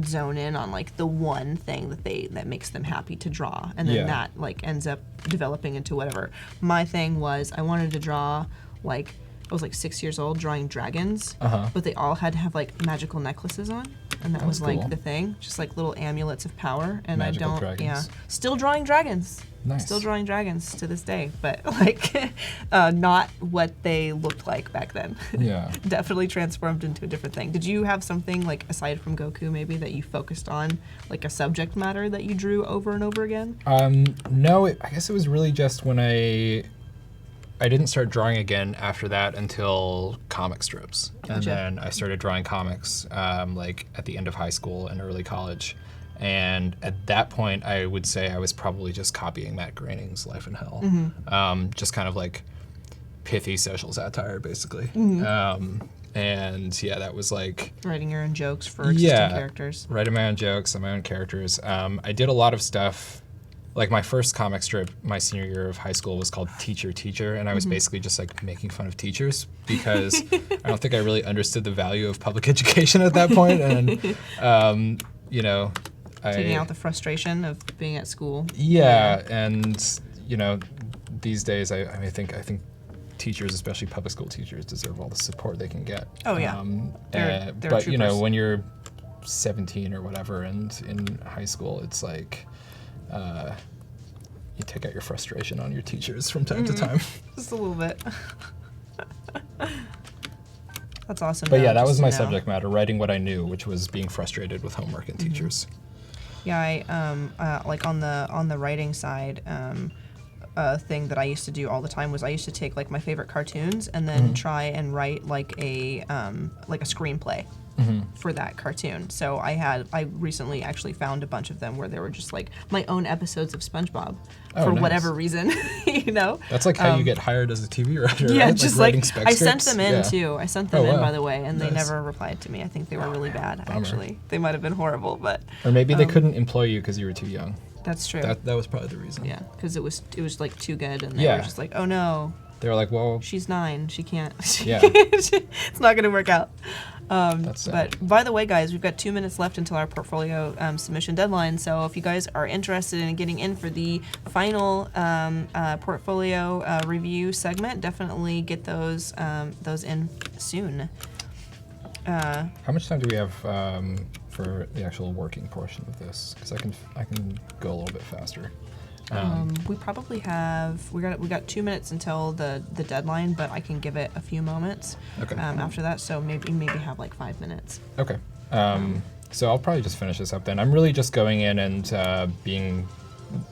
zone in on like the one thing that makes them happy to draw, and then that like ends up developing into whatever. My thing was I wanted to draw like, I was like 6 years old drawing dragons, but they all had to have like magical necklaces on, and that was like cool. the thing, just like little amulets of power. And Magical I don't, dragons. still drawing dragons. Nice. Still drawing dragons to this day, but like not what they looked like back then. Yeah. Definitely transformed into a different thing. Did you have something like aside from Goku maybe that you focused on, like a subject matter that you drew over and over again? No, I guess it was really just when I didn't start drawing again after that until comic strips. Gotcha. And then I started drawing comics like at the end of high school and early college. And at that point, I would say I was probably just copying Matt Groening's Life in Hell. Just kind of like pithy social satire, basically. And yeah, that was like Writing your own jokes for existing characters. Writing my own jokes and my own characters. I did a lot of stuff. Like my first comic strip, my senior year of high school, was called Teacher, Teacher, and I was basically just like making fun of teachers because I don't think I really understood the value of public education at that point, and you know, Taking out the frustration of being at school. Yeah, and you know, these days I think teachers, especially public school teachers, deserve all the support they can get. Oh yeah, they're but troopers. You know, when you're 17 or whatever, and in high school, it's like. You take out your frustration on your teachers from time to time. Just a little bit. That's awesome. But yeah, that was my subject matter, writing what I knew, which was being frustrated with homework and teachers. Yeah, I like on the writing side, thing that I used to do all the time was I used to take like my favorite cartoons and then try and write like a screenplay. For that cartoon. So I recently actually found a bunch of them where they were just like my own episodes of SpongeBob for nice. whatever reason, you know? That's like how you get hired as a TV writer, yeah, right? just like I sent them in too. I sent them in, by the way, and nice. they never replied to me. I think they were really bad, actually. They might have been horrible, but... Or maybe they couldn't employ you because you were too young. That's true. That was probably the reason. Yeah, because it was like too good, and they were just like, oh no. They were like, well... She's 9. She can't. Yeah. It's not going to work out. That's sad. But by the way, guys, we've got 2 minutes left until our portfolio submission deadline. So if you guys are interested in getting in for the final portfolio review segment, definitely get those in soon. How much time do we have for the actual working portion of this? Because I can go a little bit faster. We probably have we got 2 minutes until the deadline, but I can give it a few moments after that. So maybe have like 5 minutes. Okay. So I'll probably just finish this up then. I'm really just going in and being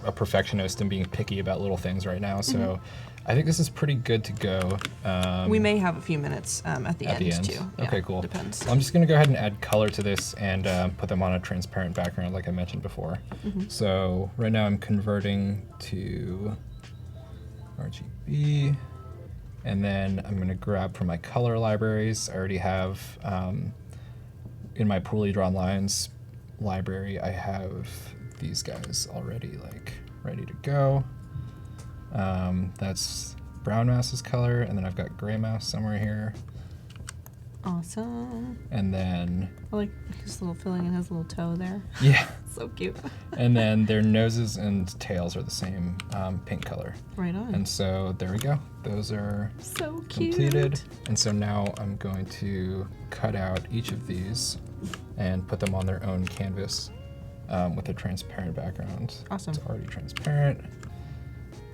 a perfectionist and being picky about little things right now. So I think this is pretty good to go. We may have a few minutes at the end too. Okay, yeah, cool. Depends. I'm just going to go ahead and add color to this and put them on a transparent background like I mentioned before. So right now I'm converting to RGB, and then I'm going to grab from my color libraries. I already have, in my poorly drawn lines library, I have these guys already like ready to go. That's brown mouse's color, and then I've got gray mouse somewhere here. Awesome. And then I like his little filling in his little toe there. yeah. So cute. And then their noses and tails are the same pink color. Right on. And so there we go. Those are so cute. completed. And so now I'm going to cut out each of these and put them on their own canvas with a transparent background. Awesome. It's already transparent.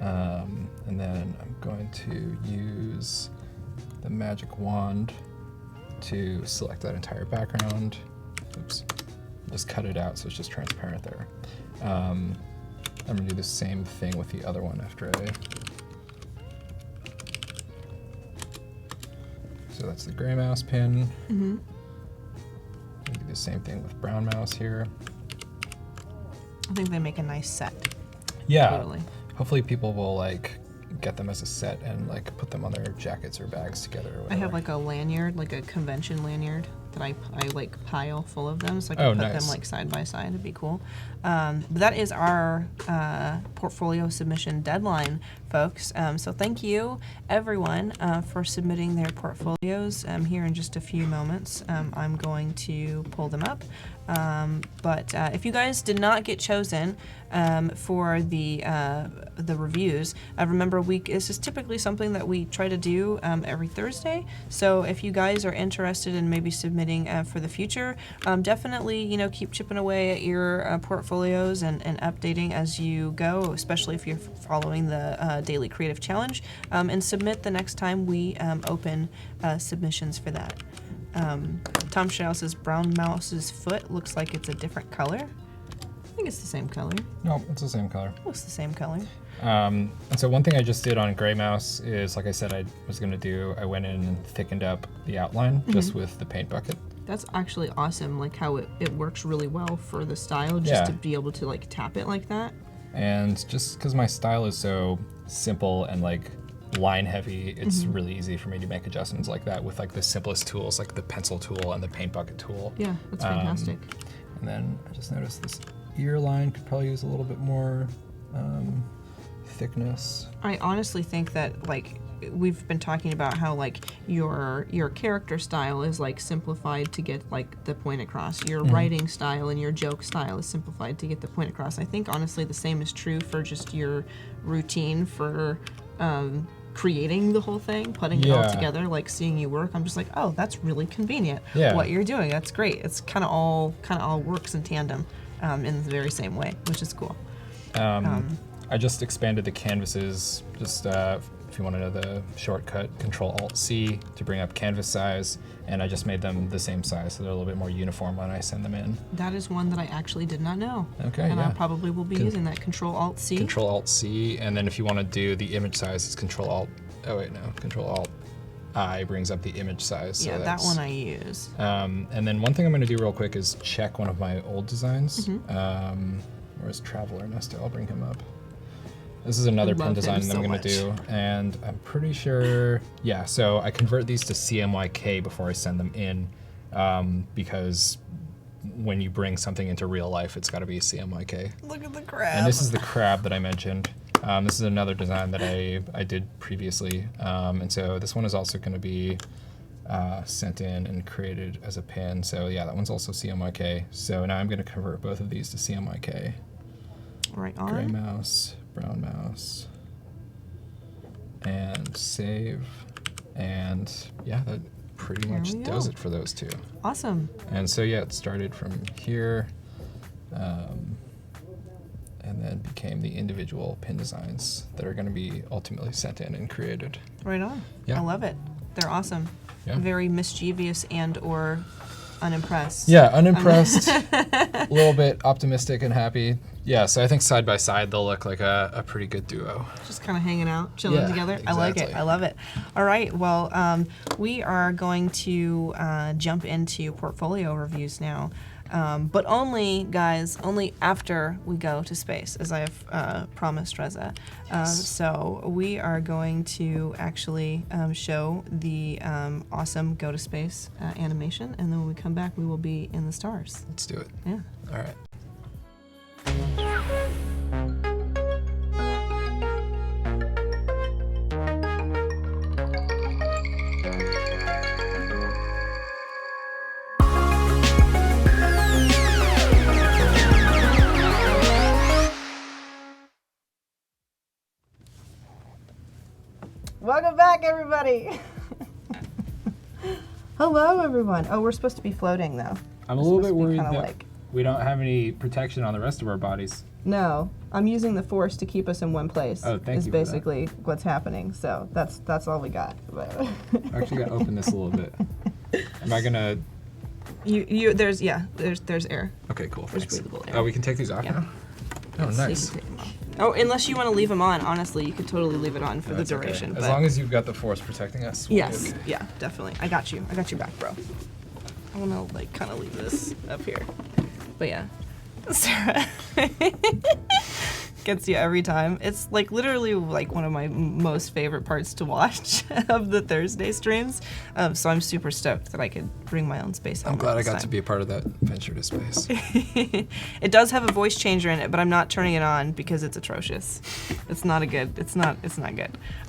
And then I'm going to use the magic wand to select that entire background. Oops. Just cut it out so it's just transparent there. I'm going to do the same thing with the other one after I... So that's the gray mouse pin. Do the same thing with brown mouse here. I think they make a nice set. Yeah. Totally. Hopefully people will like get them as a set and like put them on their jackets or bags together or whatever. I have like a lanyard, like a convention lanyard that I like pile full of them, so I can put them like side by side. It'd be cool. But that is our portfolio submission deadline, folks. So thank you everyone for submitting their portfolios. Here in just a few moments, I'm going to pull them up. But if you guys did not get chosen for the reviews, remember this is typically something that we try to do every Thursday. So if you guys are interested in maybe submitting for the future, definitely keep chipping away at your portfolios and updating as you go, especially if you're following the daily creative challenge, and submit the next time we open submissions for that. Tom Shao says brown mouse's foot looks like it's a different color. I think it's the same color. No, it's the same color. Looks the same color. And so one thing I just did on gray mouse is, like I said I was going to do, I went in and thickened up the outline just with the paint bucket. That's actually awesome, like how it works really well for the style, just to be able to like tap it like that. And just because my style is so simple and like line heavy, it's really easy for me to make adjustments like that with like the simplest tools, like the pencil tool and the paint bucket tool. Yeah, that's fantastic. And then I just noticed this ear line could probably use a little bit more thickness. I honestly think that, like, we've been talking about how, like, your character style is, like, simplified to get, like, the point across. Your writing style and your joke style is simplified to get the point across. I think, honestly, the same is true for just your routine for creating the whole thing, putting it all together, like, seeing you work. I'm just like, oh, that's really convenient. What you're doing, that's great. It's kind of all works in tandem in the very same way, which is cool. I just expanded the canvases, just if you want to know the shortcut, Control-Alt-C to bring up canvas size, and I just made them the same size, so they're a little bit more uniform when I send them in. That is one that I actually did not know. Okay, and I probably will be using that, Control-Alt-C. Control-Alt-C, and then if you want to do the image size, it's Control-I brings up the image size. Yeah, so that one I use. And then one thing I'm going to do real quick is check one of my old designs. Where's Travel Ernesto? I'll bring him up. This is another pen design that I'm going to do, and I'm pretty sure, yeah, so I convert these to CMYK before I send them in, because when you bring something into real life, it's got to be CMYK. Look at the crab. And this is the crab that I mentioned. This is another design that I did previously, and so this one is also going to be sent in and created as a pin, so yeah, that one's also CMYK. So now I'm going to convert both of these to CMYK. Right on. Gray mouse, brown mouse, and save, and yeah, that pretty much does it for those two. Awesome. And so yeah, it started from here, and then became the individual pin designs that are going to be ultimately sent in and created. Right on. Yeah. I love it. They're awesome. Yeah. Very mischievous and or unimpressed. Yeah, unimpressed, a little bit optimistic and happy. Yeah, so I think side by side they'll look like a pretty good duo. Just kind of hanging out, chilling together. Exactly. I like it. I love it. All right. Well, we are going to jump into portfolio reviews now. But only, guys, only after we go to space, as I have promised Reza. So we are going to actually show the awesome Go to Space animation, and then when we come back, we will be in the stars. Let's do it. Yeah. All right. Welcome back, everybody. Hello, everyone. Oh, we're supposed to be floating, though. I'm a little bit worried that that we don't have any protection on the rest of our bodies. No, I'm using the force to keep us in one place. Oh, thank you for that. Is basically what's happening. So that's all we got. I actually got to open this a little bit. Am I gonna? There's air. Okay, cool. There's Thanks. breathable air. Oh, we can take these off Yeah. now. Oh, So you nice. can take them off. Oh, unless you want to leave them on. Honestly, you could totally leave it on for the That's okay. duration. As but long as you've got the force protecting us. We'll yes, be okay. yeah, definitely. I got you. I got your back, bro. I want to like kind of leave this up here, but yeah, Sarah gets you every time. It's like literally like one of my most favorite parts to watch of the Thursday streams. So I'm super stoked that I could bring my own space I'm helmet glad I this got time. to be a part of that venture to space. It does have a voice changer in it, but I'm not turning it on because it's atrocious. It's not good.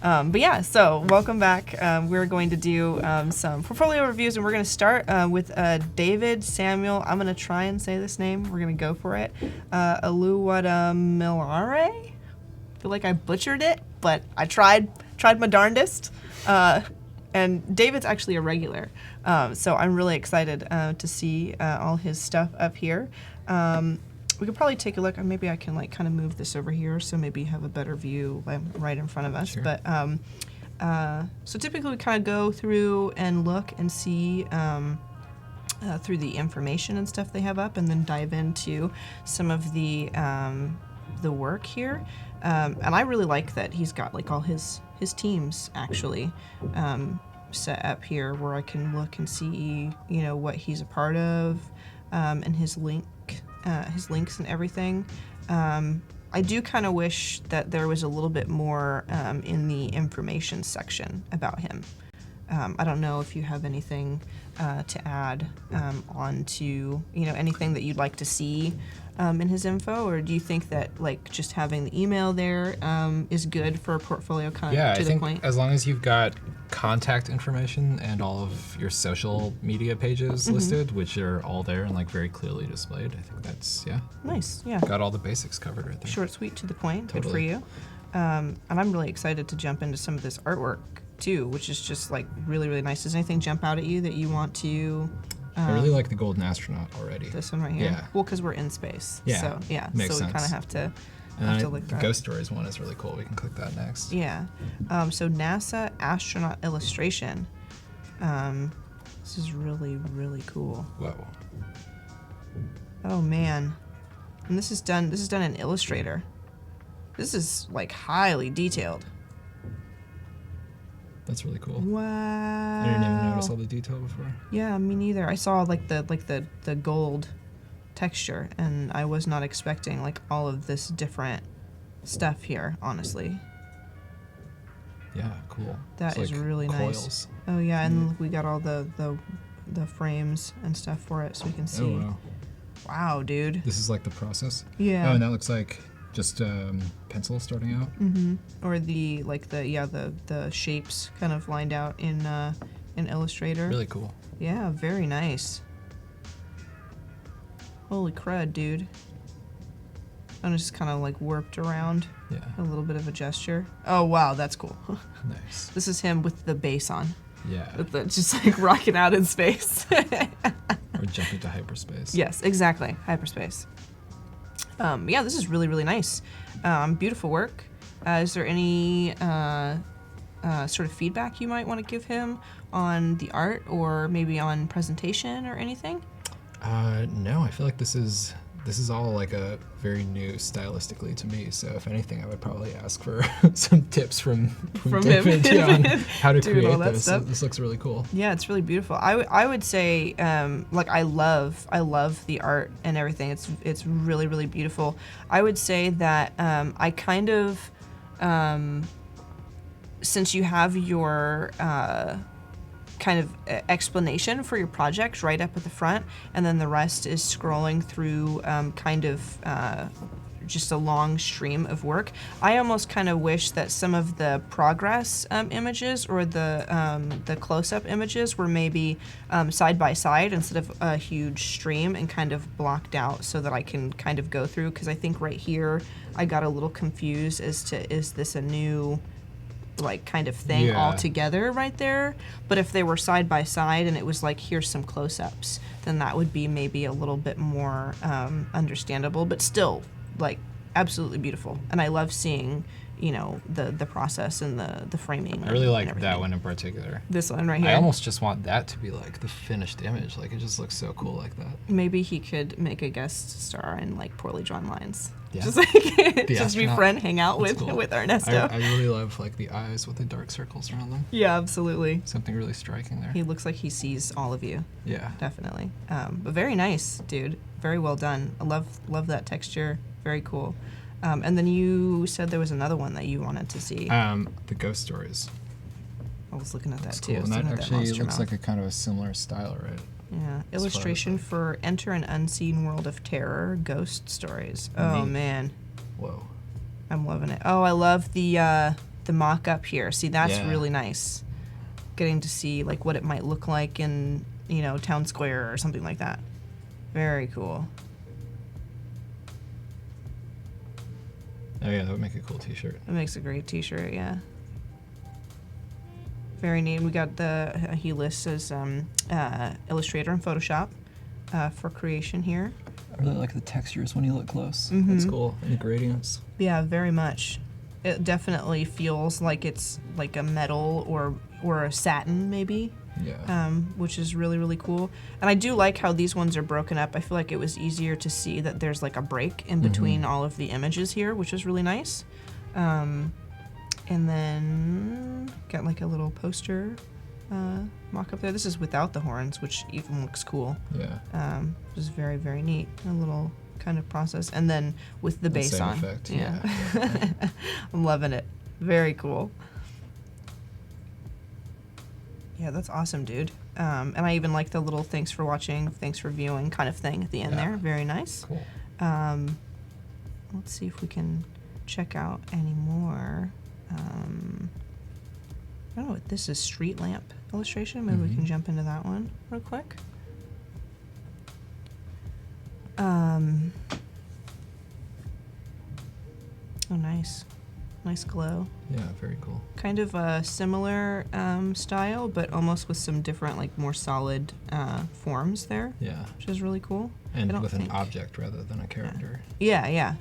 But yeah, so welcome back. We're going to do some portfolio reviews, and we're going to start with David Samuel. I'm going to try and say this name. We're going to go for it. Aluwadamilare. I feel like I butchered it, but I tried my darndest. And David's actually a regular, so I'm really excited to see all his stuff up here. We could probably take a look, and maybe I can like kind of move this over here, so maybe you have a better view right in front of us. Sure. But so typically we kind of go through and look and see through the information and stuff they have up, and then dive into some of the work here. And I really like that he's got like all his teams actually set up here, where I can look and see, you know, what he's a part of, and his links and everything. I do kind of wish that there was a little bit more in the information section about him. I don't know if you have anything to add on to, anything that you'd like to see in his info, or do you think that like just having the email there is good for a portfolio kind Yeah, to I the think point? as long as you've got contact information and all of your social media pages listed, which are all there and like very clearly displayed, I think that's, Nice, yeah. got all the basics covered right there. Short, sweet, to the point. Good for Totally. you. And I'm really excited to jump into some of this artwork too, which is just like really, really nice. Does anything jump out at you that you want to? I really like the Golden Astronaut already. This one right here. Yeah. Well, because we're in space. Yeah, So yeah. makes so we kind of sense. have to And look the that. Ghost Stories one is really cool. We can click that next. Yeah. So NASA astronaut illustration. This is really, really cool. Whoa. Oh man. And this is done in Illustrator. This is like highly detailed. That's really cool. Wow. I didn't even notice all the detail before. Yeah, me neither. I saw like the gold texture, and I was not expecting like all of this different stuff here, honestly. Yeah, cool. That It's is like really nice. coils. Oh yeah, and we got all the frames and stuff for it, so we can see. Oh, wow. Wow, dude. This is like the process. Yeah. Oh, and that looks like just pencil starting out. Or the shapes kind of lined out in Illustrator. Really cool. Yeah, very nice. Holy crud, dude. And it's just kind of like warped around. Yeah. A little bit of a gesture. Oh wow, that's cool. Nice. This is him with the bass on. Yeah. With the, just like rocking out in space. Or jumping to hyperspace. Yes, exactly. Hyperspace. Yeah, this is really, really nice. Beautiful work. Is there any sort of feedback you might want to give him on the art, or maybe on presentation or anything? No, I feel like this is all like a very new stylistically to me. So if anything, I would probably ask for some tips from David him. on how to Doing all create that this. stuff. This looks really cool. Yeah, it's really beautiful. I would say like I love the art and everything. It's really, really beautiful. I would say that I kind of since you have your kind of explanation for your project right up at the front, and then the rest is scrolling through kind of just a long stream of work. I almost kind of wish that some of the progress images or the close-up images were maybe side by side instead of a huge stream and kind of blocked out so that I can kind of go through, because I think right here I got a little confused as to, is this a new like kind of thing Yeah. all together right there? But if they were side by side and it was like, here's some close-ups, then that would be maybe a little bit more understandable, but still like absolutely beautiful. And I love seeing, the process and the framing. I really and like that everything. one in particular. This one right here. I almost just want that to be like the finished image. Like it just looks so cool like that. Maybe he could make a guest star in like Poorly Drawn Lines. Yeah. Just like just be astronaut. friend, hang out That's with cool. Ernesto. I really love like the eyes with the dark circles around them. Yeah, absolutely. Something really striking there. He looks like he sees all of you. Yeah. Definitely. But very nice, dude. Very well done. I love that texture. Very cool. And then you said there was another one that you wanted to see. The Ghost Stories. I was looking at that That's too. cool. I was And that looking at actually monster looks mouth. like a kind of a similar style, right? Yeah. as Illustration like- for Enter an Unseen World of Terror, Ghost Stories. Oh Neat. man, Whoa. I'm loving it. Oh, I love the mock-up here. See, that's Yeah. really nice. Getting to see like what it might look like in town square or something like that. Very cool. Oh yeah, that would make a cool T-shirt. It makes a great T-shirt. Yeah. Very neat. We got he lists as Illustrator and Photoshop for creation here. I really like the textures when you look close. That's cool. And the gradients. Yeah, very much. It definitely feels like it's like a metal or a satin maybe, Yeah. which is really, really cool. And I do like how these ones are broken up. I feel like it was easier to see that there's like a break in between all of the images here, which is really nice. And then got like a little poster mock up there. This is without the horns, which even looks cool. Yeah. Which is very, very neat. A little kind of process, and then with the bass same on. effect, I'm loving it. Very cool. Yeah, that's awesome, dude. And I even like the little thanks for watching, thanks for viewing kind of thing at the end there. Very nice. Cool. Let's see if we can check out any more. I don't know, this is street lamp illustration. Maybe we can jump into that one real quick. Oh, nice. Nice glow. Yeah, very cool. Kind of a similar style, but almost with some different, like, more solid forms there. Yeah. Which is really cool. And with an object rather than a character. Yeah.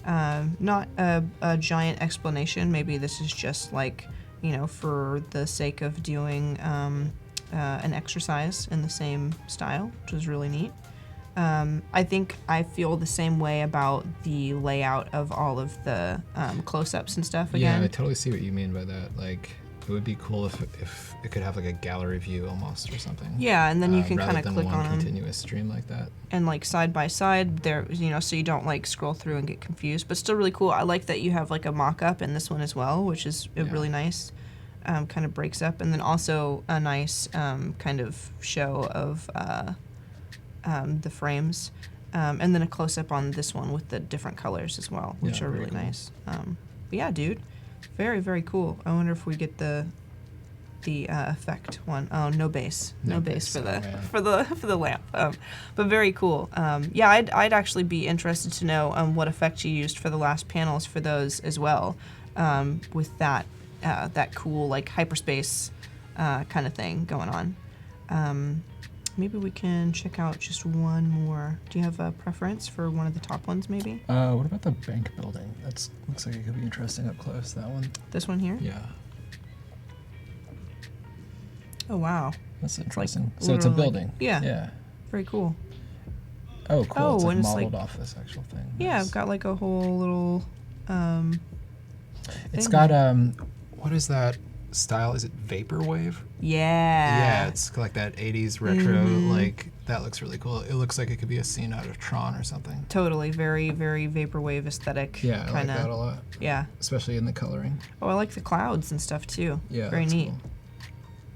Not a giant explanation. Maybe this is just, like, you know, for the sake of doing an exercise in the same style, which is really neat. I think I feel the same way about the layout of all of the close-ups and stuff again. Yeah, I totally see what you mean by that. Like, it would be cool if it could have like a gallery view almost or something. Yeah, and then you can kind of click on them. Rather than one continuous stream like that. And like side by side, there, you know, so you don't like scroll through and get confused. But still really cool. I like that you have like a mock-up in this one as well, which is really nice. Kind of breaks up, and then also a nice kind of show of the frames, and then a close-up on this one with the different colors as well, which are really cool. Nice. But yeah, dude, very, very cool. I wonder if we get the effect one. Oh, no bass, no bass for the lamp. But very cool. Yeah, I'd actually be interested to know what effect you used for the last panels for those as well, with that cool like hyperspace kind of thing going on. Maybe we can check out just one more. Do you have a preference for one of the top ones, maybe? What about the bank building? That looks like it could be interesting up close, that one. This one here? Yeah. Oh, wow. That's interesting. Like, so it's a building. Yeah. Very cool. Oh, cool. Oh, it's like and it's modeled like, off this actual thing. Yeah, Nice. I've got like a whole little It's thing. got what is that style? Is it vaporwave? Yeah, it's like that 80s retro, like, that looks really cool. It looks like it could be a scene out of Tron or something. totally. Very, very vaporwave aesthetic. Yeah, I like kinda, that a lot. Yeah. Especially in the coloring. Oh, I like the clouds and stuff too. Yeah, very that's neat. cool.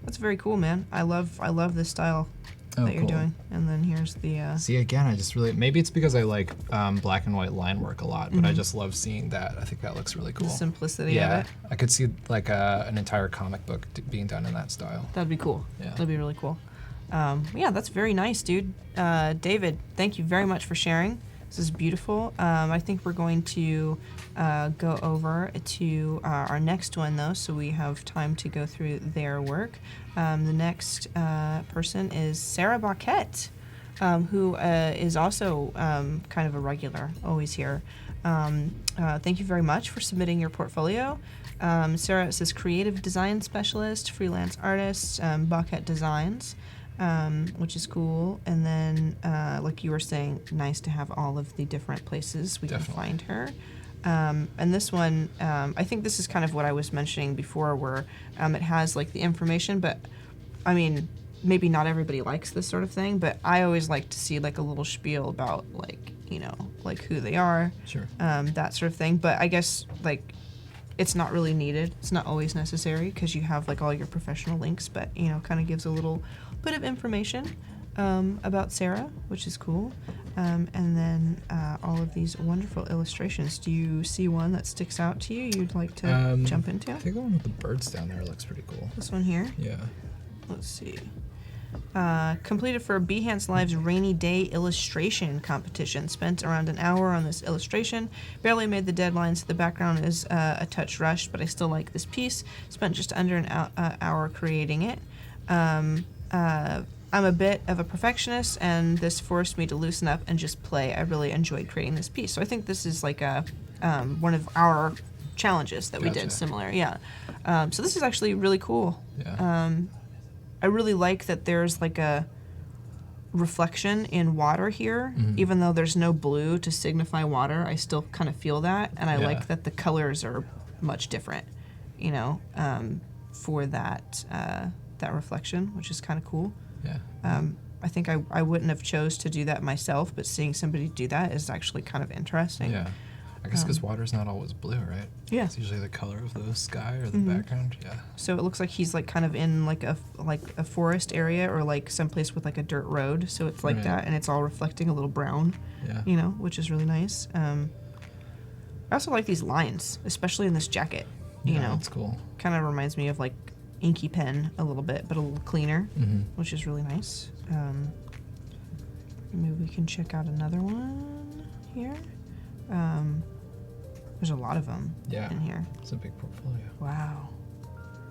That's very cool, man. I love this style that you're cool. doing. And then here's the See, again, I just really, maybe it's because I like black and white line work a lot, but I just love seeing that. I think that looks really cool. the simplicity Yeah, of it. I could see like an entire comic book being done in that style. That'd be cool. Yeah. That'd be really cool. Yeah, that's very nice, dude. David, thank you very much for sharing. This is beautiful. I think we're going to go over to our next one, though, so we have time to go through their work. The next person is Sarah Baquette, who is also kind of a regular, always here. Thank you very much for submitting your portfolio. Sarah says creative design specialist, freelance artist, Baquette Designs. Which is cool. And then, like you were saying, nice to have all of the different places we can find her. And this one, I think this is kind of what I was mentioning before, where it has like the information, but I mean, maybe not everybody likes this sort of thing, but I always like to see like a little spiel about like, you know, like who they are, Sure. that sort of thing. But I guess like it's not really needed. It's not always necessary because you have like all your professional links, but you know, kind of gives a little bit of information about Sarah, which is cool. And then all of these wonderful illustrations. Do you see one that sticks out to you you'd like to jump into? I think the one with the birds down there looks pretty cool. This one here? Yeah. Let's see. Completed for Behance Live's Rainy Day illustration competition. Spent around an hour on this illustration. Barely made the deadline, so the background is a touch rushed, but I still like this piece. Spent just under an hour creating it. I'm a bit of a perfectionist, and this forced me to loosen up and just play. I really enjoyed creating this piece. So I think this is like a one of our challenges that we did similar. Yeah. So this is actually really cool. Yeah. I really like that there's like a reflection in water here, even though there's no blue to signify water. I still kind of feel that, and I like that the colors are much different, you know, for that that reflection, which is kind of cool. Yeah. I think I wouldn't have chose to do that myself, but seeing somebody do that is actually kind of interesting. Yeah. I guess because water's not always blue, right? Yeah. It's usually the color of the sky or the background. Yeah. So it looks like he's like kind of in like a forest area or like someplace with like a dirt road. So it's like Right. that, and it's all reflecting a little brown, Yeah. you know, which is really nice. I also like these lines, especially in this jacket. You Yeah, know, that's cool. kind of reminds me of like Inky Pen a little bit, but a little cleaner, which is really nice. Maybe we can check out another one here. There's a lot of them in here. It's a big portfolio. Wow.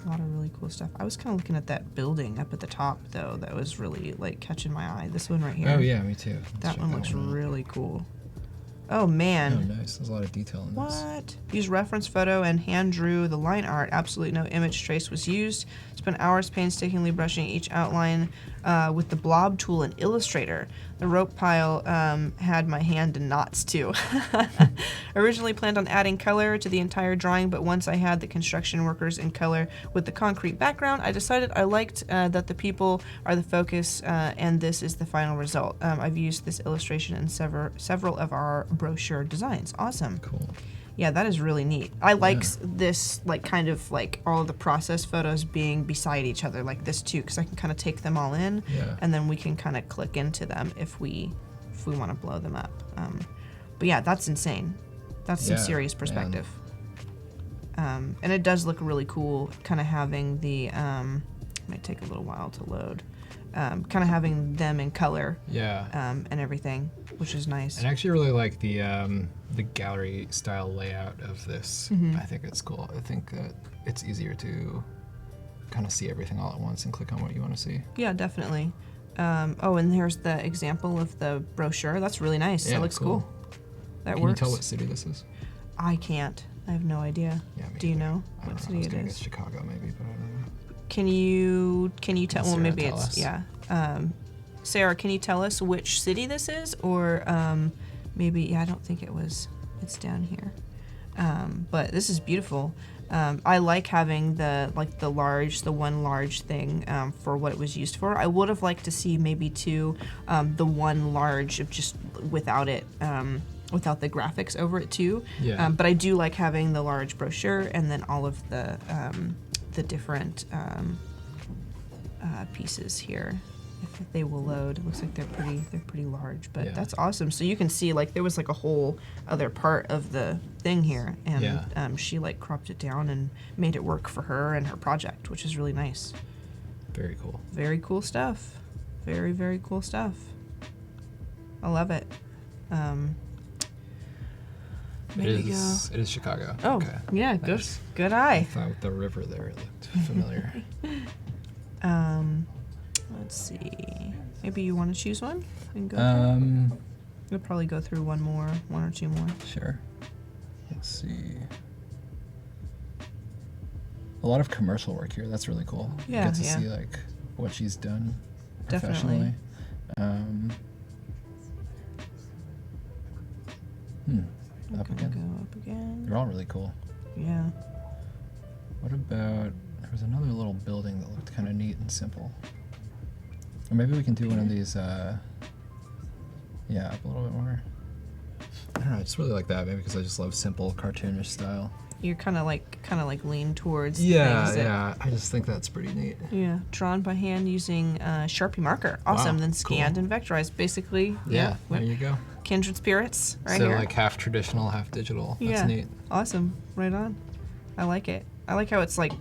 A lot of really cool stuff. I was kind of looking at that building up at the top, though. That was really, like, catching my eye. This one right here. Oh, yeah, me too. Let's That check one looks out. really cool. Oh, man. Oh, nice. There's a lot of detail in this. What? Used reference photo and hand drew the line art. Absolutely no image trace was used. Spent hours painstakingly brushing each outline with the blob tool in Illustrator. The rope pile had my hand in knots too. Originally planned on adding color to the entire drawing, but once I had the construction workers in color with the concrete background, I decided I liked that the people are the focus, and this is the final result. I've used this illustration in several of our brochure designs. Awesome. Cool. Yeah, that is really neat. I like this, like, kind of like all of the process photos being beside each other like this too, because I can kind of take them all in, and then we can kind of click into them if we want to blow them up. But yeah, that's insane. That's some serious perspective. And it does look really cool, kind of having the might take a little while to load. Kind of having them in color, and everything, which is nice. And I actually really like the gallery style layout of this. I think it's cool. I think that it's easier to kind of see everything all at once and click on what you want to see. Yeah, definitely. Oh, and here's the example of the brochure. That's really nice. Yeah, That looks cool. That Can works. you tell what city this is? I can't. I have no idea. Yeah, me Do you neither. know I what don't know. city I was it gonna is? guess Chicago maybe, but I don't know. Can you tell? Well, Sarah maybe tell it's us? Sarah, can you tell us which city this is, or maybe I don't think it was. It's down here. But this is beautiful. I like having the one large thing for what it was used for. I would have liked to see maybe two, the one large of just without it. Without the graphics over it too. Yeah. But I do like having the large brochure and then all of the different pieces here. If they will load, it looks like they're pretty large, but that's awesome. So you can see like there was like a whole other part of the thing here, and she like cropped it down and made it work for her and her project, which is really nice. Very cool. Very cool stuff. Very, very cool stuff. I love it. There you go. It is Chicago. Oh, okay. yeah, Nice. good I eye. thought with the river there it looked familiar. Let's see. Maybe you want to choose one and go through? We'll probably go through one or two more. Sure. Let's see. A lot of commercial work here. That's really cool. Yeah, Get to yeah. see like what she's done Definitely. professionally. Up Gonna again. go up again. They're all really cool. Yeah. What about, there was another little building that looked kind of neat and simple. Or maybe we can do one of these, up a little bit more. I don't know, I just really like that, maybe because I just love simple cartoonish style. You're kind of like lean towards Yeah, things that, yeah, I just think that's pretty neat. Yeah, drawn by hand using Sharpie marker. Awesome. Wow, Then scanned and vectorized. Basically, Yeah, there you go. kindred spirits right so here. like half traditional, half digital. That's Yeah. neat. Awesome. Right on. I like it. I like how it's like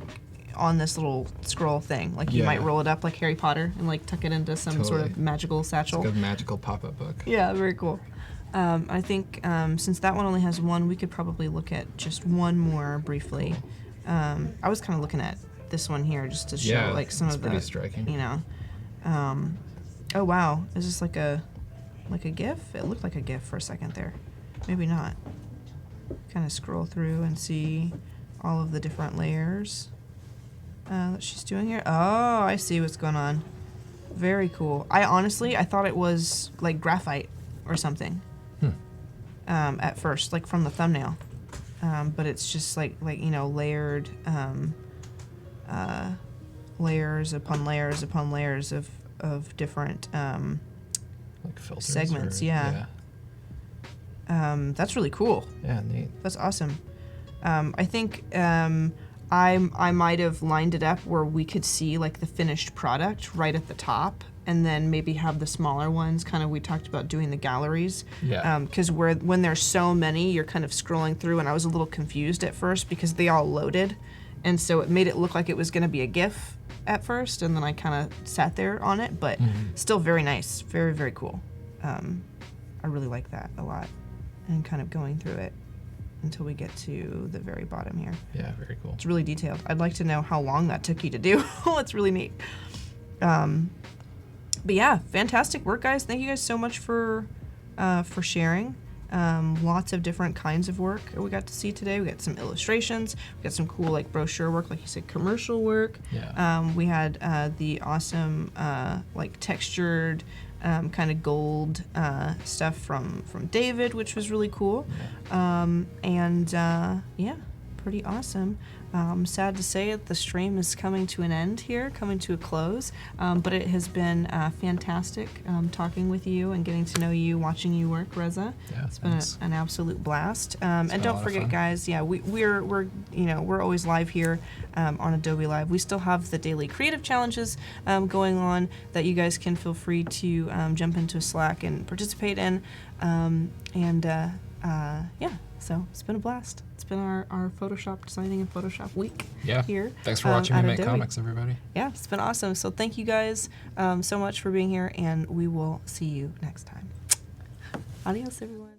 on this little scroll thing. Like you Yeah. might roll it up like Harry Potter and like tuck it into some sort of Totally. magical satchel. It's like a magical pop-up book. Yeah, very cool. I think since that one only has one, we could probably look at just one more briefly. I was kind of looking at this one here just to show like some it's of pretty the, striking. you know. Oh wow, is this like a GIF? It looked like a GIF for a second there. Maybe not. Kind of scroll through and see all of the different layers that she's doing here. Oh, I see what's going on. Very cool. I thought it was like graphite or something. At first, like from the thumbnail, but it's just like layered layers upon layers upon layers of of different Like filters. segments. Or, Yeah. That's really cool. Yeah, neat. That's awesome. I think I might have lined it up where we could see like the finished product right at the top, and then maybe have the smaller ones. Kind of, we talked about doing the galleries. Yeah. Because when there's so many, you're kind of scrolling through, and I was a little confused at first because they all loaded, and so it made it look like it was going to be a GIF at first, and then I kind of sat there on it, but still very nice, very, very cool. I really like that a lot, and kind of going through it until we get to the very bottom here. Yeah, very cool. It's really detailed. I'd like to know how long that took you to do. It's really neat. But yeah, fantastic work, guys. Thank you guys so much for sharing. Lots of different kinds of work we got to see today. We got some illustrations. We got some cool like brochure work, like you said, commercial work. Yeah. We had the awesome like textured kind of gold stuff from David, which was really cool. Yeah, pretty awesome. Sad to say it, the stream is coming to an end here, coming to a close, but it has been fantastic talking with you and getting to know you, watching you work, Reza. Yeah, it's been an absolute blast. And been a don't lot of forget, fun. guys, yeah, we're always live here on Adobe Live. We still have the daily creative challenges going on that you guys can feel free to jump into Slack and participate in. Yeah, so it's been a blast. It's been our Photoshop designing and Photoshop week here. Thanks for watching me at make Adobe. comics, everybody. Yeah, it's been awesome. So thank you guys so much for being here, and we will see you next time. Adios, everyone.